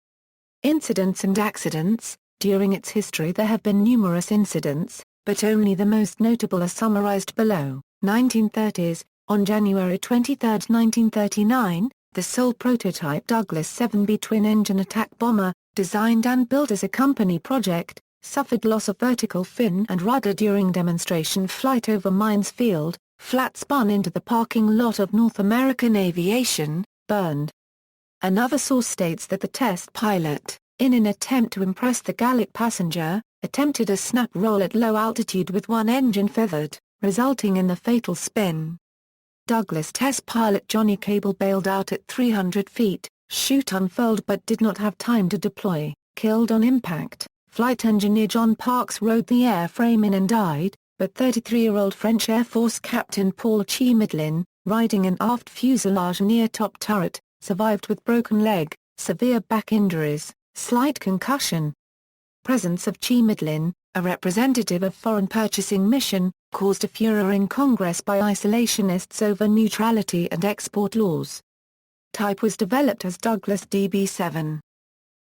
Incidents and accidents. During its history there have been numerous incidents, but only the most notable are summarized below. 1930s, on January 23, 1939, the sole prototype Douglas 7B twin-engine attack bomber, designed and built as a company project, suffered loss of vertical fin and rudder during demonstration flight over Mines Field, flat spun into the parking lot of North American Aviation, burned. Another source states that the test pilot, in an attempt to impress the Gallic passenger, attempted a snap roll at low altitude with one engine feathered, resulting in the fatal spin. Douglas test pilot Johnny Cable bailed out at 300 feet, chute unfurled but did not have time to deploy, killed on impact. Flight engineer John Parks rode the airframe in and died, but 33-year-old French Air Force Captain Paul Chimedlin, riding an aft fuselage near top turret, survived with broken leg, severe back injuries, slight concussion. Presence of Chimedlin, a representative of Foreign Purchasing Mission, caused a furor in Congress by isolationists over neutrality and export laws. Type was developed as Douglas DB-7.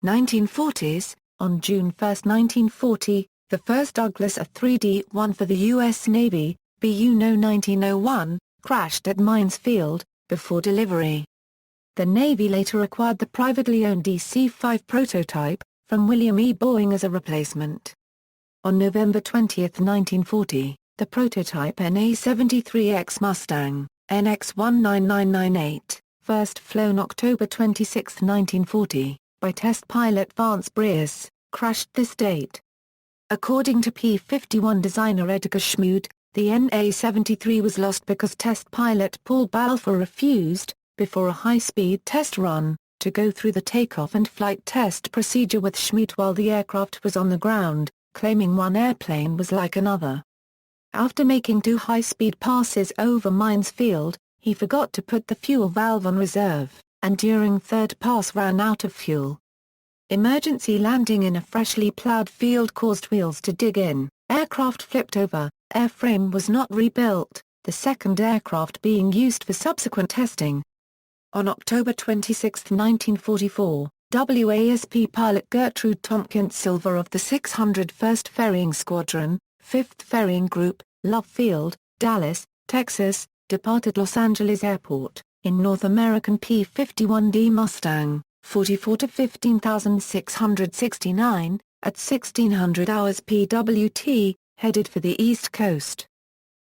1940s, on June 1, 1940, the first Douglas A-3D-1 for the U.S. Navy, BU-No 1901, crashed at Mines Field, before delivery. The Navy later acquired the privately owned DC-5 prototype, from William E. Boeing as a replacement. On November 20, 1940, the prototype NA-73X Mustang, NX-19998, first flown October 26, 1940, by test pilot Vance Breas, crashed this date. According to P-51 designer Edgar Schmood, the NA-73 was lost because test pilot Paul Balfour refused, before a high-speed test run, to go through the takeoff and flight test procedure with Schmood while the aircraft was on the ground, claiming one airplane was like another. After making 2 high-speed passes over Mines Field, he forgot to put the fuel valve on reserve, and during third pass ran out of fuel. Emergency landing in a freshly plowed field caused wheels to dig in, aircraft flipped over, airframe was not rebuilt, the second aircraft being used for subsequent testing. On October 26, 1944, WASP pilot Gertrude Tompkins Silver of the 601st Ferrying Squadron, 5th Ferrying Group, Love Field, Dallas, Texas, departed Los Angeles Airport, in North American P-51D Mustang, 44 to 15,669, at 1600 hours PWT, headed for the East Coast.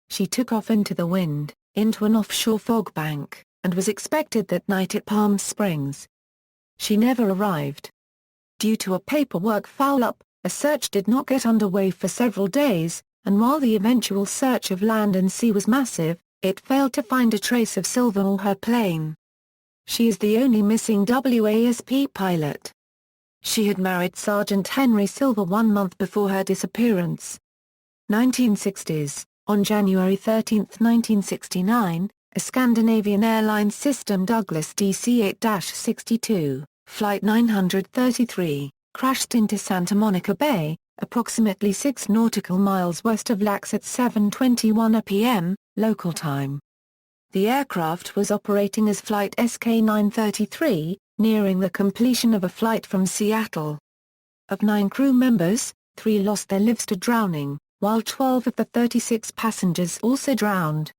She took off into the wind, into an offshore fog bank, and was expected that night at Palm Springs. She never arrived. Due to a paperwork foul-up, a search did not get underway for several days, and while the eventual search of land and sea was massive, it failed to find a trace of Silver or her plane. She is the only missing WASP pilot. She had married Sergeant Henry Silver 1 month before her disappearance. 1960s. On January 13, 1969, a Scandinavian Airlines system Douglas DC-8-62, Flight 933, crashed into Santa Monica Bay, approximately 6 nautical miles west of LAX at 7:21 p.m., local time. The aircraft was operating as Flight SK-933, nearing the completion of a flight from Seattle. Of 9 crew members, 3 lost their lives to drowning, while 12 of the 36 passengers also drowned.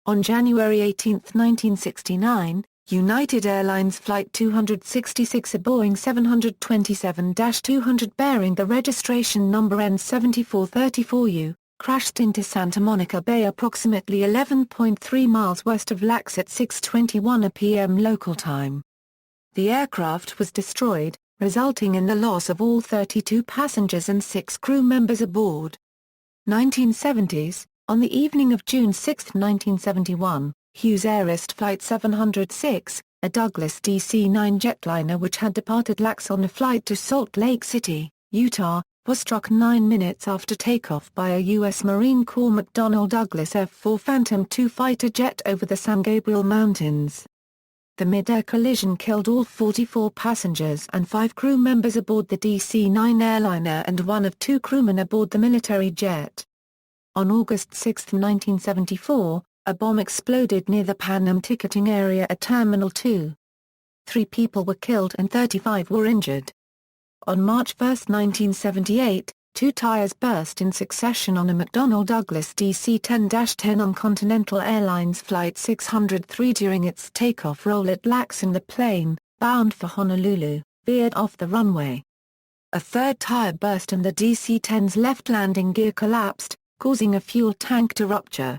On January 18, 1969, United Airlines Flight 266, a Boeing 727-200 bearing the registration number N7434U, crashed into Santa Monica Bay approximately 11.3 miles west of LAX at 6:21 p.m. local time. The aircraft was destroyed, resulting in the loss of all 32 passengers and 6 crew members aboard. 1970s, on the evening of June 6, 1971, Hughes Airist Flight 706, a Douglas DC-9 jetliner which had departed LAX on a flight to Salt Lake City, Utah, was struck 9 minutes after takeoff by a U.S. Marine Corps McDonnell Douglas F-4 Phantom II fighter jet over the San Gabriel Mountains. The mid-air collision killed all 44 passengers and 5 crew members aboard the DC-9 airliner and 1 of 2 crewmen aboard the military jet. On August 6, 1974, a bomb exploded near the Pan Am ticketing area at Terminal 2. 3 people were killed and 35 were injured. On March 1, 1978, 2 tires burst in succession on a McDonnell Douglas DC-10-10 on Continental Airlines Flight 603 during its takeoff roll at LAX, and the plane, bound for Honolulu, veered off the runway. A third tire burst and the DC-10's left landing gear collapsed, causing a fuel tank to rupture.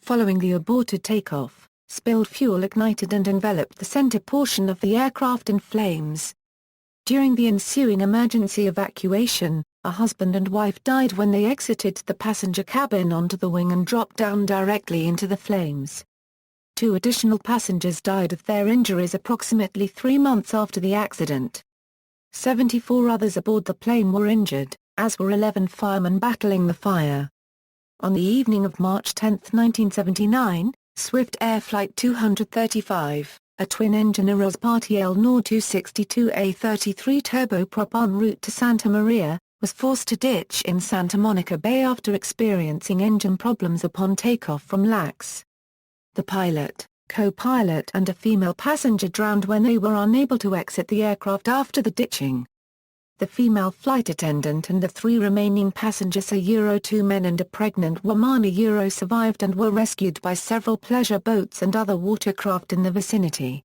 Following the aborted takeoff, spilled fuel ignited and enveloped the center portion of the aircraft in flames. During the ensuing emergency evacuation, a husband and wife died when they exited the passenger cabin onto the wing and dropped down directly into the flames. 2 additional passengers died of their injuries approximately 3 months after the accident. 74 others aboard the plane were injured, as were 11 firemen battling the fire. On the evening of March 10, 1979, Swift Air Flight 235, a twin-engine Aerosparty Nord 262A33 turboprop en route to Santa Maria, was forced to ditch in Santa Monica Bay after experiencing engine problems upon takeoff from LAX. The pilot, co-pilot and a female passenger drowned when they were unable to exit the aircraft after the ditching. The female flight attendant and the 3 remaining passengers, a 2 men and a pregnant woman, survived and were rescued by several pleasure boats and other watercraft in the vicinity.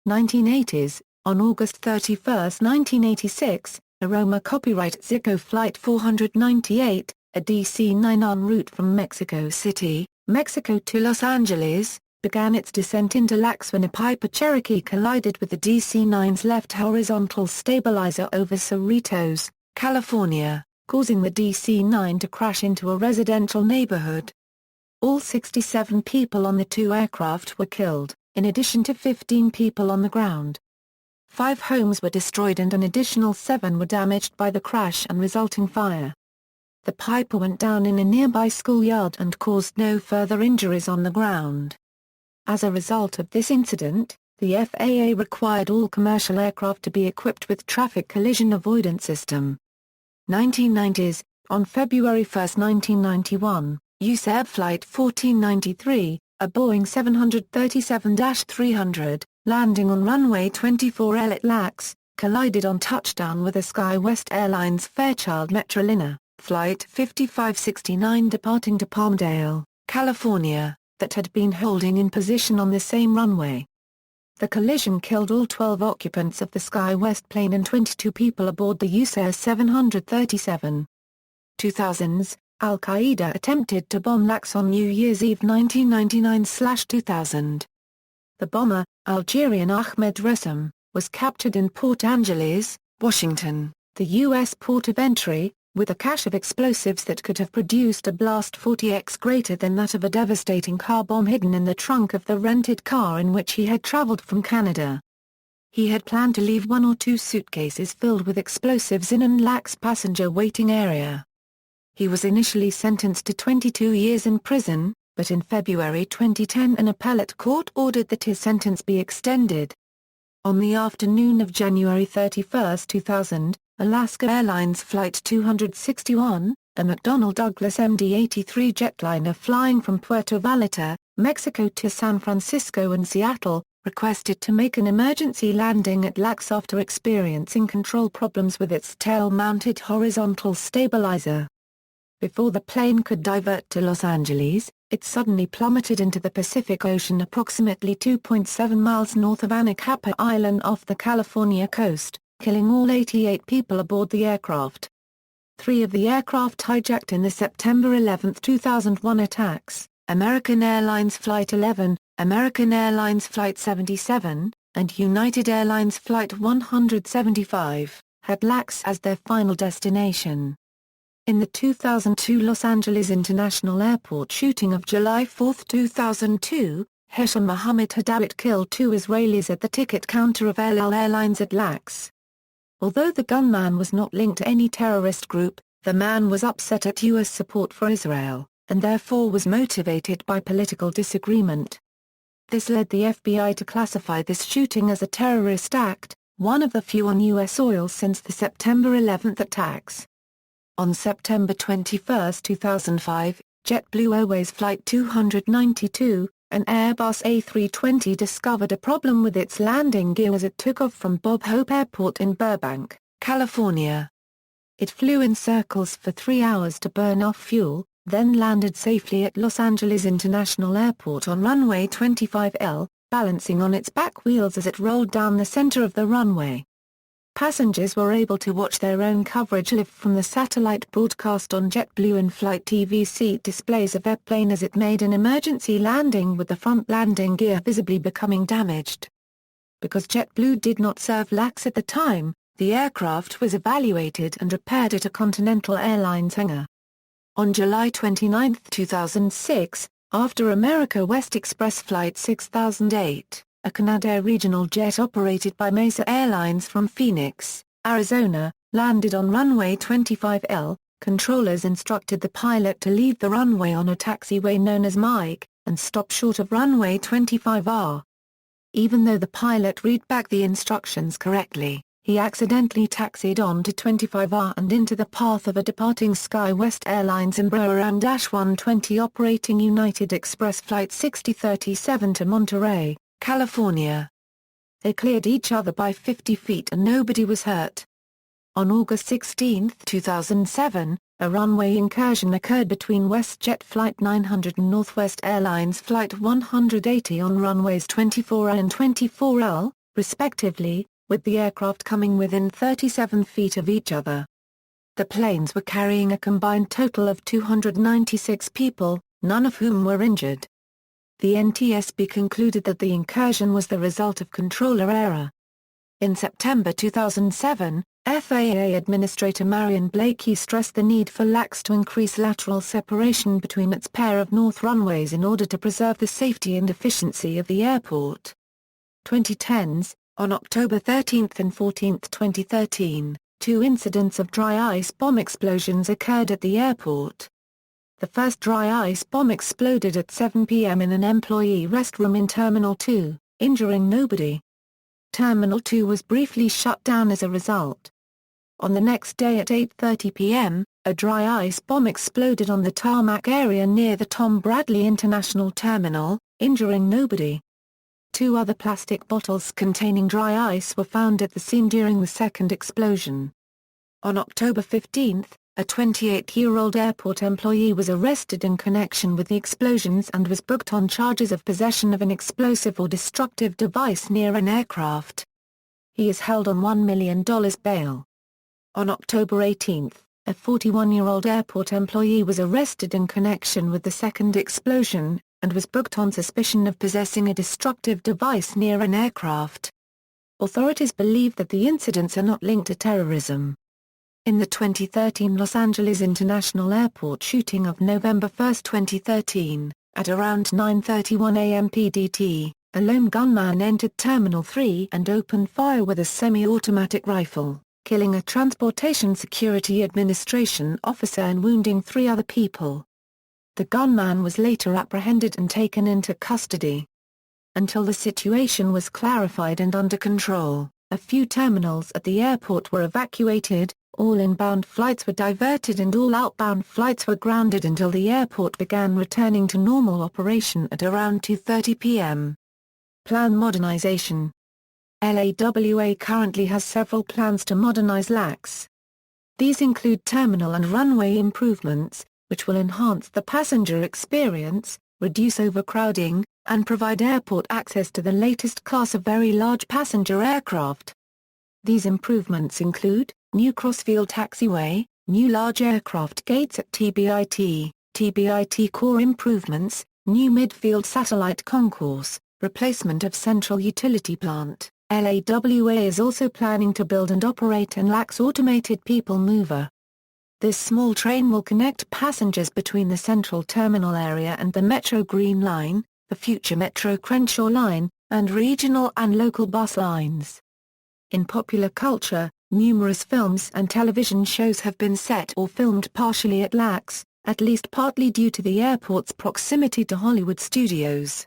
1980s, on August 31, 1986, Aroma Copyright Zico Flight 498, a DC-9 en route from Mexico City, Mexico to Los Angeles, began its descent into LAX when a Piper Cherokee collided with the DC-9's left horizontal stabilizer over Cerritos, California, causing the DC-9 to crash into a residential neighborhood. All 67 people on the two aircraft were killed, in addition to 15 people on the ground. 5 homes were destroyed and an additional 7 were damaged by the crash and resulting fire. The Piper went down in a nearby schoolyard and caused no further injuries on the ground. As a result of this incident, the FAA required all commercial aircraft to be equipped with traffic collision avoidance system. 1990s, on February 1, 1991, US Air Flight 1493, a Boeing 737-300, landing on runway 24L at LAX, collided on touchdown with a SkyWest Airlines Fairchild Metroliner, Flight 5569 departing to Palmdale, California, that had been holding in position on the same runway. The collision killed all 12 occupants of the SkyWest plane and 22 people aboard the US Air 737. 2000s, Al-Qaeda attempted to bomb LAX on New Year's Eve 1999/2000. The bomber, Algerian Ahmed Ressam, was captured in Port Angeles, Washington, the U.S. port of entry, with a cache of explosives that could have produced a blast 40x greater than that of a devastating car bomb hidden in the trunk of the rented car in which he had traveled from Canada. He had planned to leave 1 or 2 suitcases filled with explosives in an LAX passenger waiting area. He was initially sentenced to 22 years in prison, but in February 2010 an appellate court ordered that his sentence be extended. On the afternoon of January 31, 2000, Alaska Airlines Flight 261, a McDonnell Douglas MD-83 jetliner flying from Puerto Vallarta, Mexico to San Francisco and Seattle, requested to make an emergency landing at LAX after experiencing control problems with its tail-mounted horizontal stabilizer. Before the plane could divert to Los Angeles, it suddenly plummeted into the Pacific Ocean approximately 2.7 miles north of Anacapa Island off the California coast, killing all 88 people aboard the aircraft. 3 of the aircraft hijacked in the September 11, 2001 attacks, American Airlines Flight 11, American Airlines Flight 77, and United Airlines Flight 175, had LAX as their final destination. In the 2002 Los Angeles International Airport shooting of July 4, 2002, Hesham Mohammed Hadawit killed 2 Israelis at the ticket counter of El Al Airlines at LAX. Although the gunman was not linked to any terrorist group, the man was upset at U.S. support for Israel, and therefore was motivated by political disagreement. This led the FBI to classify this shooting as a terrorist act, one of the few on U.S. soil since the September 11 attacks. On September 21, 2005, JetBlue Airways Flight 292, an Airbus A320 discovered a problem with its landing gear as it took off from Bob Hope Airport in Burbank, California. It flew in circles for 3 hours to burn off fuel, then landed safely at Los Angeles International Airport on runway 25L, balancing on its back wheels as it rolled down the center of the runway. Passengers were able to watch their own coverage live from the satellite broadcast on JetBlue in-flight TV seat displays of their plane as it made an emergency landing with the front landing gear visibly becoming damaged. Because JetBlue did not serve LAX at the time, the aircraft was evaluated and repaired at a Continental Airlines hangar. On July 29, 2006, after America West Express Flight 6008, a Canadair regional jet operated by Mesa Airlines from Phoenix, Arizona, landed on runway 25L, controllers instructed the pilot to leave the runway on a taxiway known as Mike, and stop short of runway 25R. Even though the pilot read back the instructions correctly, he accidentally taxied on to 25R and into the path of a departing SkyWest Airlines Embraer AN-120 operating United Express Flight 6037 to Monterey, California. They cleared each other by 50 feet and nobody was hurt. On August 16, 2007, a runway incursion occurred between WestJet Flight 900 and Northwest Airlines Flight 180 on runways 24A and 24L, respectively, with the aircraft coming within 37 feet of each other. The planes were carrying a combined total of 296 people, none of whom were injured. The NTSB concluded that the incursion was the result of controller error. In September 2007, FAA Administrator Marion Blakey stressed the need for LAX to increase lateral separation between its pair of north runways in order to preserve the safety and efficiency of the airport. 2010s, on October 13 and 14, 2013, two incidents of dry ice bomb explosions occurred at the airport. The first dry ice bomb exploded at 7 p.m. in an employee restroom in Terminal 2, injuring nobody. Terminal 2 was briefly shut down as a result. On the next day at 8:30 p.m., a dry ice bomb exploded on the tarmac area near the Tom Bradley International Terminal, injuring nobody. Two other plastic bottles containing dry ice were found at the scene during the second explosion. On October 15, a 28-year-old airport employee was arrested in connection with the explosions and was booked on charges of possession of an explosive or destructive device near an aircraft. He is held on $1 million bail. On October 18, a 41-year-old airport employee was arrested in connection with the second explosion, and was booked on suspicion of possessing a destructive device near an aircraft. Authorities believe that the incidents are not linked to terrorism. In the 2013 Los Angeles International Airport shooting of November 1, 2013, at around 9:31 a.m. PDT, a lone gunman entered Terminal 3 and opened fire with a semi-automatic rifle, killing a Transportation Security Administration officer and wounding 3 other people. The gunman was later apprehended and taken into custody. Until the situation was clarified and under control, a few terminals at the airport were evacuated, all inbound flights were diverted and all outbound flights were grounded until the airport began returning to normal operation at around 2:30 p.m. Plan modernization. LAWA currently has several plans to modernize LAX. These include terminal and runway improvements, which will enhance the passenger experience, reduce overcrowding, and provide airport access to the latest class of very large passenger aircraft. These improvements include new crossfield taxiway, new large aircraft gates at TBIT core improvements, new midfield satellite concourse, replacement of central utility plant. LAWA is also planning to build and operate an LAX automated people mover. This small train will connect passengers between the central terminal area and the Metro Green Line, the future Metro Crenshaw Line, and regional and local bus lines. In popular culture, numerous films and television shows have been set or filmed partially at LAX, at least partly due to the airport's proximity to Hollywood studios.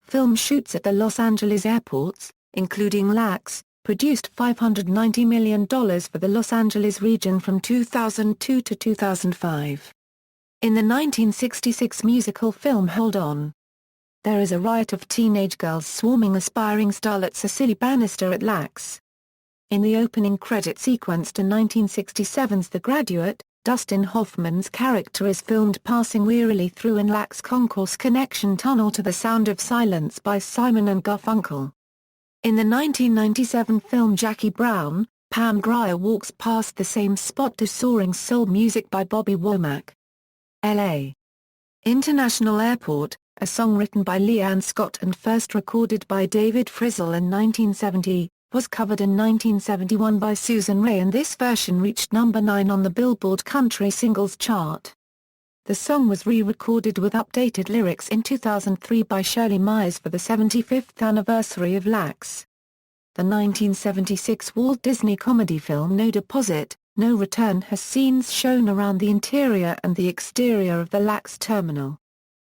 Film shoots at the Los Angeles airports, including LAX, produced $590 million for the Los Angeles region from 2002 to 2005. In the 1966 musical film Hold On! There is a riot of teenage girls swarming aspiring starlet Cecily Bannister at LAX. In the opening credit sequence to 1967's The Graduate, Dustin Hoffman's character is filmed passing wearily through an LAX concourse connection tunnel to the Sound of Silence by Simon and Garfunkel. In the 1997 film Jackie Brown, Pam Grier walks past the same spot to Soaring Soul music by Bobby Womack. L.A. International Airport, a song written by Leanne Scott and first recorded by David Frizzell in 1970, was covered in 1971 by Susan Rae and this version reached number 9 on the Billboard Country Singles chart. The song was re-recorded with updated lyrics in 2003 by Shirley Myers for the 75th anniversary of LAX. The 1976 Walt Disney comedy film No Deposit, No Return has scenes shown around the interior and the exterior of the LAX terminal.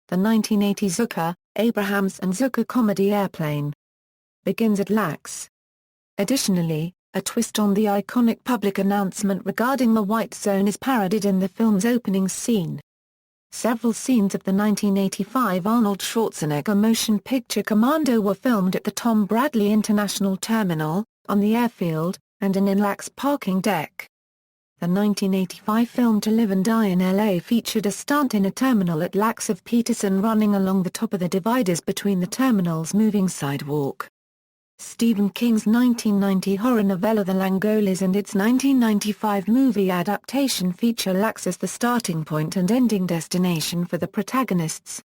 The 1980 Zucker, Abrahams and Zucker comedy Airplane begins at LAX. Additionally, a twist on the iconic public announcement regarding the White Zone is parodied in the film's opening scene. Several scenes of the 1985 Arnold Schwarzenegger motion picture Commando were filmed at the Tom Bradley International Terminal, on the airfield, and an in-LAX parking deck. The 1985 film To Live and Die in L.A. featured a stunt in a terminal at LAX of Peterson running along the top of the dividers between the terminal's moving sidewalk. Stephen King's 1990 horror novella The Langolis and its 1995 movie adaptation feature LAX as the starting point and ending destination for the protagonists.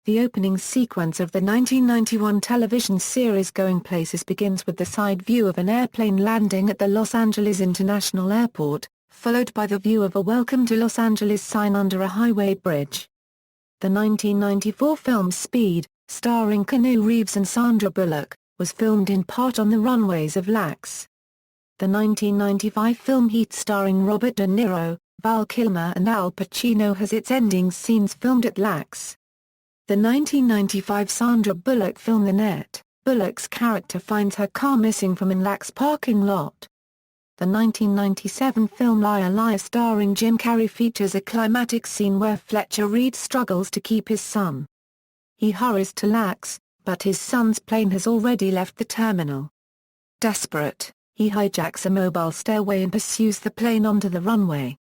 The opening sequence of the 1991 television series Going Places begins with the side view of an airplane landing at the Los Angeles International Airport, followed by the view of a Welcome to Los Angeles sign under a highway bridge. The 1994 film Speed, starring Keanu Reeves and Sandra Bullock, was filmed in part on the runways of LAX. The 1995 film Heat starring Robert De Niro, Val Kilmer and Al Pacino has its ending scenes filmed at LAX. The 1995 Sandra Bullock film The Net, Bullock's character finds her car missing from an LAX parking lot. The 1997 film Liar Liar starring Jim Carrey features a climatic scene where Fletcher Reed struggles to keep his son. He hurries to LAX, but his son's plane has already left the terminal. Desperate, he hijacks a mobile stairway and pursues the plane onto the runway.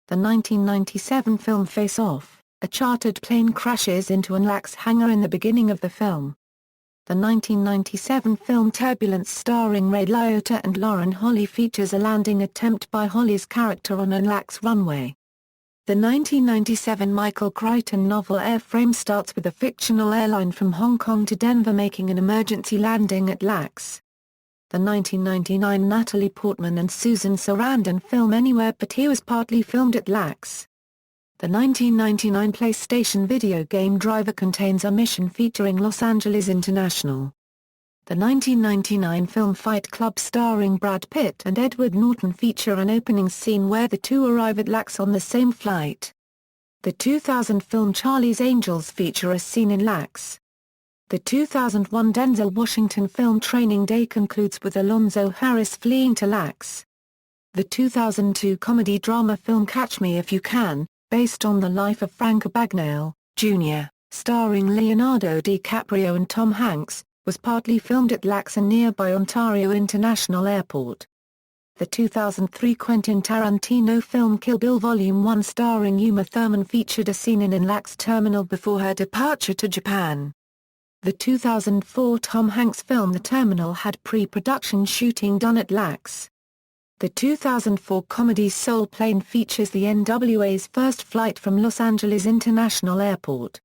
The 1997 film Face Off, a chartered plane crashes into an LAX hangar in the beginning of the film. The 1997 film Turbulence starring Ray Liotta and Lauren Holly features a landing attempt by Holly's character on an LAX runway. The 1997 Michael Crichton novel Airframe starts with a fictional airline from Hong Kong to Denver making an emergency landing at LAX. The 1999 Natalie Portman and Susan Sarandon film Anywhere But Here was partly filmed at LAX. The 1999 PlayStation video game Driver contains a mission featuring Los Angeles International. The 1999 film Fight Club starring Brad Pitt and Edward Norton feature an opening scene where the two arrive at LAX on the same flight. The 2000 film Charlie's Angels feature a scene in LAX. The 2001 Denzel Washington film Training Day concludes with Alonzo Harris fleeing to LAX. The 2002 comedy-drama film Catch Me If You Can, based on the life of Frank Abagnale, Jr., starring Leonardo DiCaprio and Tom Hanks, was partly filmed at LAX and nearby Ontario International Airport. The 2003 Quentin Tarantino film Kill Bill Volume 1 starring Uma Thurman featured a scene in an LAX terminal before her departure to Japan. The 2004 Tom Hanks film The Terminal had pre-production shooting done at LAX. The 2004 comedy Soul Plane features the NWA's first flight from Los Angeles International Airport.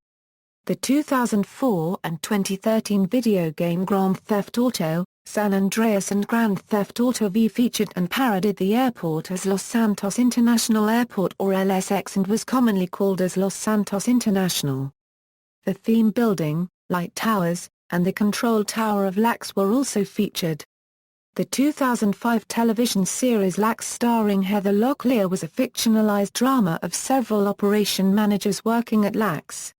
The 2004 and 2013 video game Grand Theft Auto, San Andreas and Grand Theft Auto V featured and parodied the airport as Los Santos International Airport or LSX and was commonly called as Los Santos International. The theme building, light towers, and the control tower of LAX were also featured. The 2005 television series LAX starring Heather Locklear was a fictionalized drama of several operation managers working at LAX.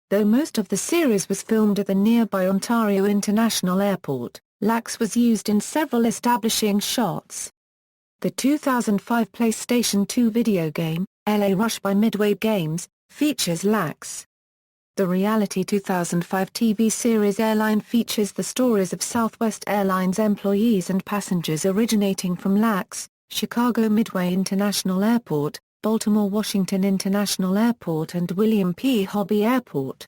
Though most of the series was filmed at the nearby Ontario International Airport, LAX was used in several establishing shots. The 2005 PlayStation 2 video game, LA Rush by Midway Games, features LAX. The reality 2005 TV series Airline features the stories of Southwest Airlines employees and passengers originating from LAX, Chicago Midway International Airport, Baltimore Washington International Airport and William P. Hobby Airport.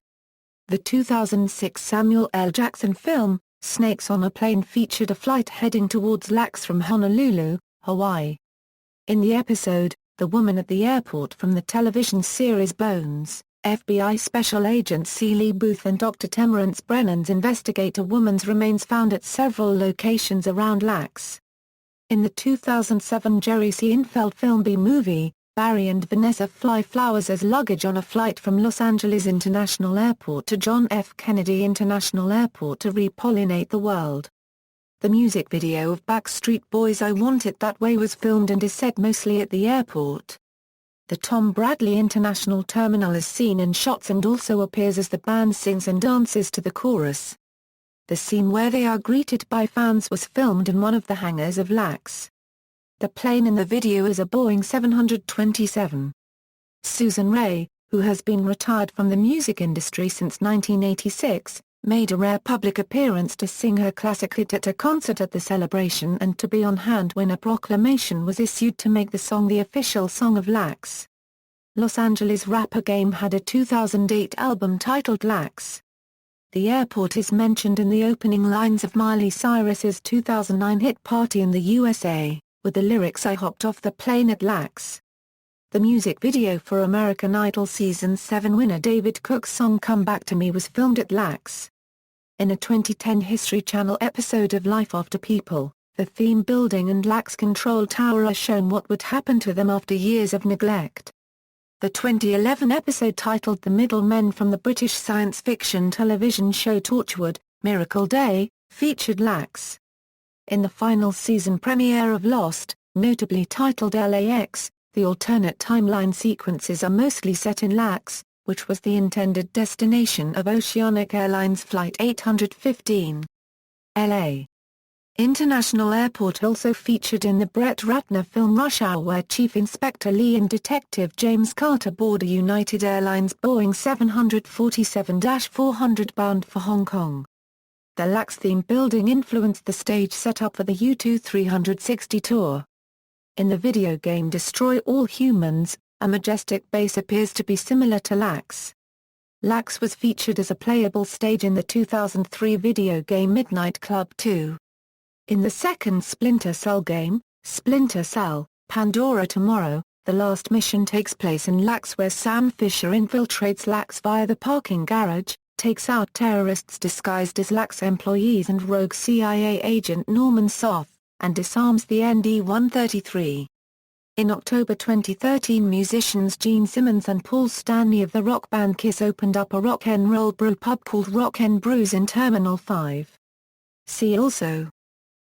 The 2006 Samuel L. Jackson film, Snakes on a Plane featured a flight heading towards LAX from Honolulu, Hawaii. In the episode, The Woman at the Airport from the television series Bones, FBI Special Agent C. Lee Booth and Dr. Temerance Brennan's investigate a woman's remains found at several locations around LAX. In the 2007 Jerry Seinfeld film B-Movie, Barry and Vanessa fly flowers as luggage on a flight from Los Angeles International Airport to John F. Kennedy International Airport to repollinate the world. The music video of Backstreet Boys' I Want It That Way was filmed and is set mostly at the airport. The Tom Bradley International Terminal is seen in shots and also appears as the band sings and dances to the chorus. The scene where they are greeted by fans was filmed in one of the hangars of LAX. The plane in the video is a Boeing 727. Susan Rae, who has been retired from the music industry since 1986, made a rare public appearance to sing her classic hit at a concert at the celebration and to be on hand when a proclamation was issued to make the song the official song of LAX. Los Angeles rapper Game had a 2008 album titled LAX. The airport is mentioned in the opening lines of Miley Cyrus's 2009 hit Party in the USA, with the lyrics I hopped off the plane at LAX. The music video for American Idol Season 7 winner David Cook's song Come Back to Me was filmed at LAX. In a 2010 History Channel episode of Life After People, the theme building and LAX control tower are shown what would happen to them after years of neglect. The 2011 episode titled The Middlemen from the British science fiction television show Torchwood, Miracle Day, featured LAX. In the final season premiere of Lost, notably titled LAX, the alternate timeline sequences are mostly set in LAX, which was the intended destination of Oceanic Airlines Flight 815. LA International Airport also featured in the Brett Ratner film Rush Hour, where Chief Inspector Lee and Detective James Carter board a United Airlines Boeing 747-400 bound for Hong Kong. The LAX theme building influenced the stage setup for the U2 360 tour. In the video game Destroy All Humans, a majestic base appears to be similar to LAX. LAX was featured as a playable stage in the 2003 video game Midnight Club 2. In the second Splinter Cell game, Splinter Cell, Pandora Tomorrow, the last mission takes place in LAX, where Sam Fisher infiltrates LAX via the parking garage, takes out terrorists disguised as LAX employees and rogue CIA agent Norman Soth, and disarms the ND-133. In October 2013, musicians Gene Simmons and Paul Stanley of the rock band Kiss opened up a rock 'n' roll brew pub called Rock 'n' Brews in Terminal 5. See also: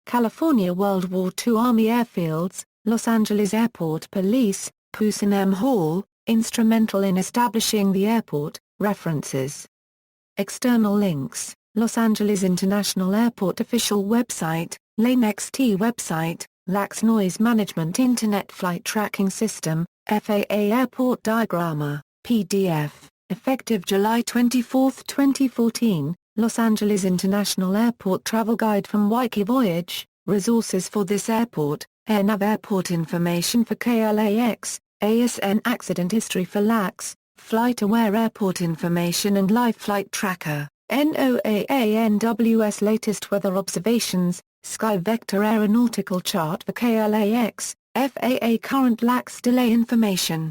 California World War II Army Airfields, Los Angeles Airport Police, Pusenham Hall, instrumental in establishing the airport. References. External links: Los Angeles International Airport official website, LANXT website, LAX Noise Management Internet Flight Tracking System, FAA Airport Diagramma, PDF, effective July 24, 2014, Los Angeles International Airport Travel Guide from Wikivoyage, resources for this airport, AirNav Airport information for KLAX, ASN Accident History for LAX, FlightAware Airport information and Live Flight Tracker, NOAA-NWS latest weather observations, Sky Vector Aeronautical Chart for KLAX, FAA current LAX delay information.